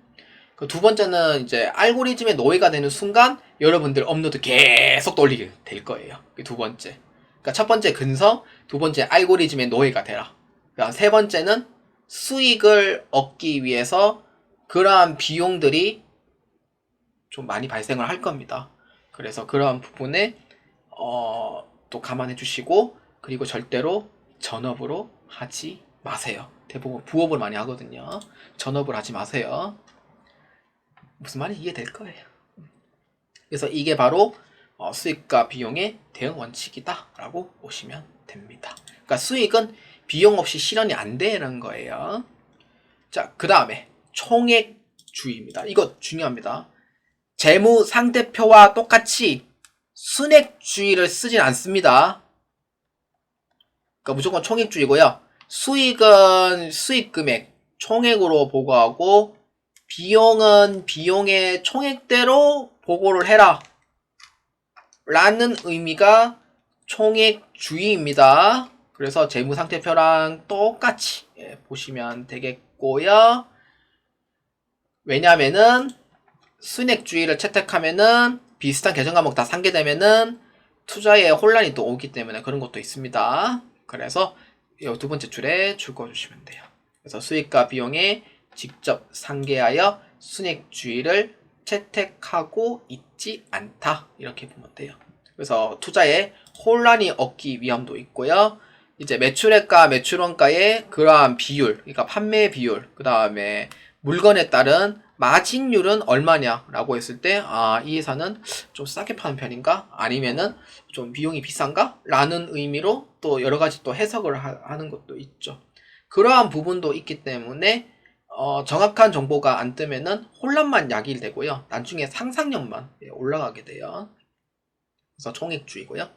그 두 번째는 이제 알고리즘의 노예가 되는 순간 여러분들 업로드 계속 돌리게 될 거예요. 그 두 번째. 그러니까 첫 번째 근성, 두 번째 알고리즘의 노예가 되라. 그다음 세 번째는 수익을 얻기 위해서 그러한 비용들이 좀 많이 발생을 할 겁니다. 그래서 그러한 부분에 또 감안해 주시고 그리고 절대로 전업으로 하지 마세요. 대부분 부업을 많이 하거든요. 전업을 하지 마세요. 무슨 말인지 이해될 거예요. 그래서 이게 바로 수익과 비용의 대응 원칙이다 라고 보시면 됩니다. 그러니까 수익은 비용 없이 실현이 안 되는 거예요. 자, 그 다음에 총액주의입니다. 이거 중요합니다. 재무 상태표와 똑같이 순액주의를 쓰진 않습니다. 그러니까 무조건 총액주의고요. 수익은 수익금액 총액으로 보고하고 비용은 비용의 총액대로 보고를 해라 라는 의미가 총액주의입니다. 그래서 재무상태표랑 똑같이 보시면 되겠고요. 왜냐면은 순액주의를 채택하면은 비슷한 계정 과목 다 상계되면은 투자에 혼란이 또 오기 때문에 그런 것도 있습니다. 그래서 이 두 번째 줄에 줄거주시면 돼요. 그래서 수익과 비용에 직접 상계하여 순액주의를 채택하고 있지 않다. 이렇게 보면 돼요. 그래서 투자에 혼란이 없기 위함도 있고요. 이제 매출액과 매출원가의 그러한 비율, 그러니까 판매 비율, 그 다음에 물건에 따른 마진율은 얼마냐라고 했을 때, 이 회사는 좀 싸게 파는 편인가? 아니면은 좀 비용이 비싼가? 라는 의미로 또 여러 가지 또 해석을 하는 것도 있죠. 그러한 부분도 있기 때문에, 정확한 정보가 안 뜨면은 혼란만 야기되고요. 나중에 상상력만 올라가게 돼요. 그래서 총액주의고요.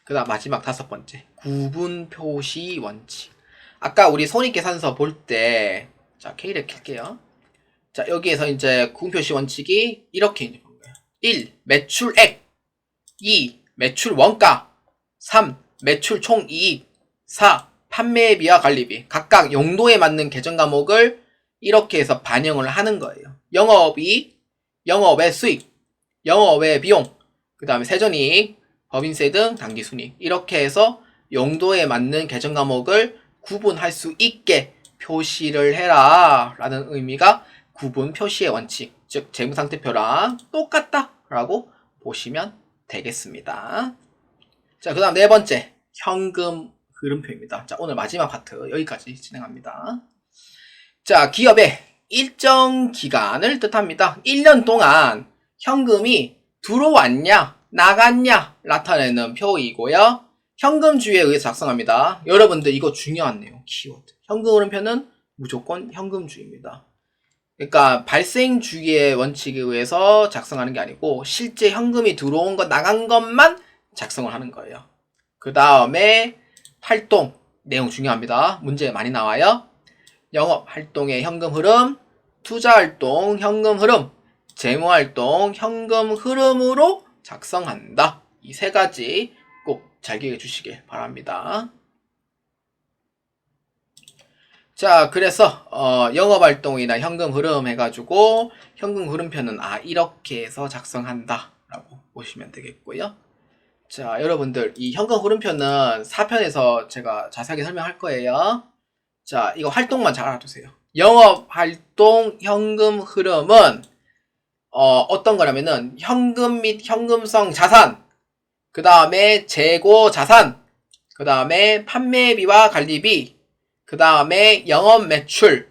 그 다음 마지막 다섯 번째. 구분 표시 원칙. 아까 우리 손익계산서 볼 때, 자, K를 켤게요. 자, 여기에서 이제 구분표시 원칙이 이렇게 있는 거예요. 1. 매출액 2. 매출 원가 3. 매출 총이익 4. 판매비와 관리비 각각 용도에 맞는 계정 과목을 이렇게 해서 반영을 하는 거예요. 영업이익, 영업의 수익, 영업의 비용, 그 다음에 세전이익, 법인세 등 당기순이익 이렇게 해서 용도에 맞는 계정 과목을 구분할 수 있게 표시를 해라 라는 의미가 구분 표시의 원칙, 즉 재무상태표랑 똑같다 라고 보시면 되겠습니다. 자, 그 다음 네 번째 현금 흐름표입니다. 자, 오늘 마지막 파트 여기까지 진행합니다. 자, 기업의 일정 기간을 뜻합니다. 1년 동안 현금이 들어왔냐 나갔냐 나타내는 표이고요. 현금주의에 의해 작성합니다. 여러분들 이거 중요한 내용 키워드. 현금 흐름표는 무조건 현금주의입니다. 그러니까 발생주기의 원칙에 의해서 작성하는 게 아니고 실제 현금이 들어온 것 나간 것만 작성을 하는 거예요. 그 다음에 활동 내용 중요합니다. 문제 많이 나와요. 영업활동의 현금 흐름, 투자활동 현금 흐름, 재무활동 현금 흐름으로 작성한다. 이 세 가지 꼭 잘 기억해 주시길 바랍니다. 자, 그래서 영업활동이나 현금 흐름 해가지고 현금 흐름표는 이렇게 해서 작성한다 라고 보시면 되겠고요. 자, 여러분들 이 현금 흐름표는 4편에서 제가 자세하게 설명할 거예요. 자, 이거 활동만 잘 알아두세요. 영업활동 현금 흐름은 어떤 거냐면은 현금 및 현금성 자산, 그 다음에 재고 자산, 그 다음에 판매비와 관리비, 그 다음에 영업 매출,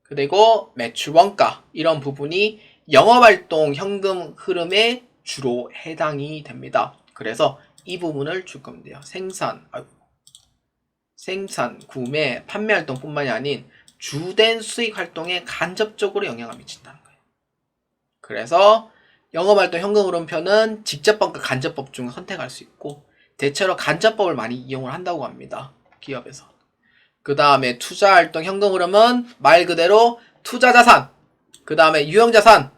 그리고 매출 원가, 이런 부분이 영업활동 현금 흐름에 주로 해당이 됩니다. 그래서 이 부분을 줄 겁니다. 생산, 구매, 판매 활동뿐만이 아닌 주된 수익 활동에 간접적으로 영향을 미친다는 거예요. 그래서 영업활동 현금 흐름표는 직접법과 간접법 중 선택할 수 있고, 대체로 간접법을 많이 이용을 한다고 합니다. 기업에서. 그 다음에 투자활동 현금 흐름은 말 그대로 투자자산, 그 다음에 유형자산,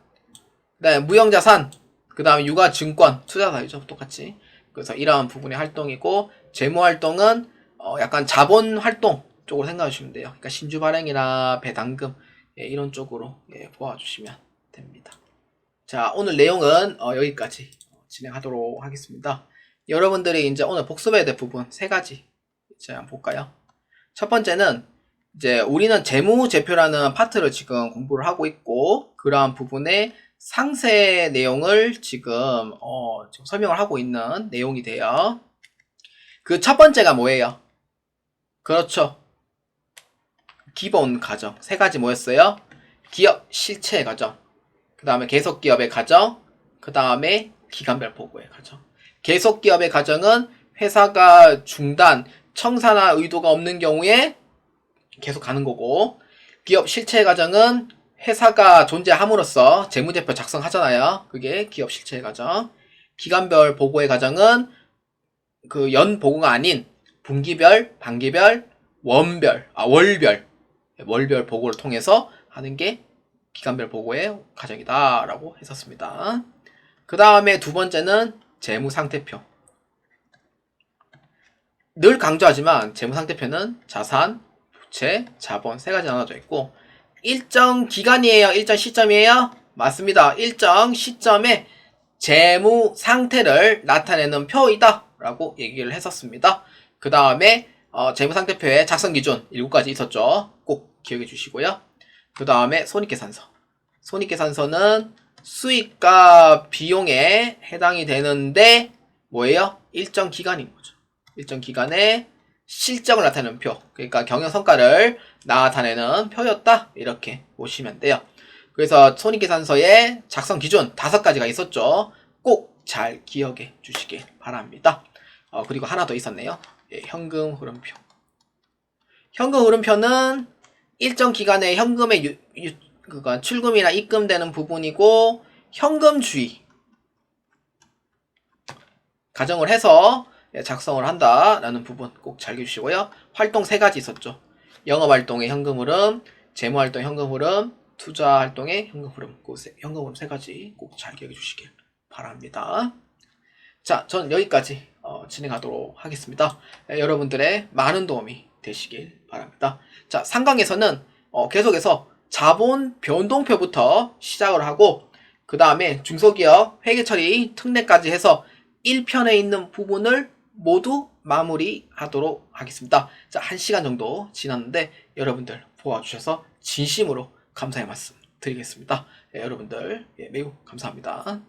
그 다음에 무형자산, 그 다음에 유가증권, 투자사이죠. 똑같이. 그래서 이러한 부분의 활동이고, 재무활동은 약간 자본활동 쪽으로 생각해 주시면 돼요. 그러니까 신주 발행이나 배당금, 이런 쪽으로 보아주시면 됩니다. 자, 오늘 내용은 여기까지 진행하도록 하겠습니다. 여러분들이 이제 오늘 복습해야 될 부분 3가지 이제 한번 볼까요? 첫 번째는 이제 우리는 재무제표라는 파트를 지금 공부를 하고 있고, 그러한 부분의 상세 내용을 지금 설명을 하고 있는 내용이 돼요. 그 첫 번째가 뭐예요? 그렇죠. 기본 과정 3가지 뭐였어요? 기업 실체 과정, 그 다음에 계속기업의 과정, 그 다음에 기간별 보고의 과정. 계속기업의 과정은 회사가 중단, 청산할 의도가 없는 경우에 계속 가는 거고, 기업 실체 과정은 회사가 존재함으로써 재무제표 작성하잖아요. 그게 기업 실체 과정. 기간별 보고의 과정은 그 연 보고가 아닌 분기별, 반기별, 월별 보고를 통해서 하는 게 기간별 보고의 과정이다라고 했었습니다. 그 다음에 두 번째는 재무상태표. 늘 강조하지만 재무상태표는 자산, 부채, 자본 3가지 나눠져 있고, 일정 기간이에요? 일정 시점이에요? 맞습니다. 일정 시점에 재무 상태를 나타내는 표이다 라고 얘기를 했었습니다. 그 다음에 재무상태표의 작성 기준 7가지 있었죠. 꼭 기억해 주시고요. 그 다음에 손익계산서. 손익계산서는 수익과 비용에 해당이 되는데 뭐예요? 일정 기간인 거죠. 일정 기간에 실적을 나타내는 표, 그러니까 경영성과를 나타내는 표였다, 이렇게 보시면 돼요. 그래서 손익계산서의 작성 기준 5가지가 있었죠. 꼭 잘 기억해 주시길 바랍니다. 그리고 하나 더 있었네요. 현금 흐름표. 현금 흐름표는 일정 기간에 현금의 그러니까 출금이나 입금되는 부분이고, 현금주의 가정을 해서 작성을 한다라는 부분 꼭 잘 해주시고요. 활동 3가지 있었죠. 영업활동의 현금 흐름, 재무활동 현금 흐름, 투자활동의 현금 흐름. 현금 흐름 3가지 꼭 잘 기억해 주시길 바랍니다. 자, 전 여기까지 진행하도록 하겠습니다. 여러분들의 많은 도움이 되시길 바랍니다. 자, 3강에서는 계속해서 자본 변동표부터 시작을 하고, 그 다음에 중소기업 회계처리 특례까지 해서 1편에 있는 부분을 모두 마무리하도록 하겠습니다. 자, 1시간 정도 지났는데 여러분들 보아주셔서 진심으로 감사의 말씀 드리겠습니다. 여러분들 매우 감사합니다.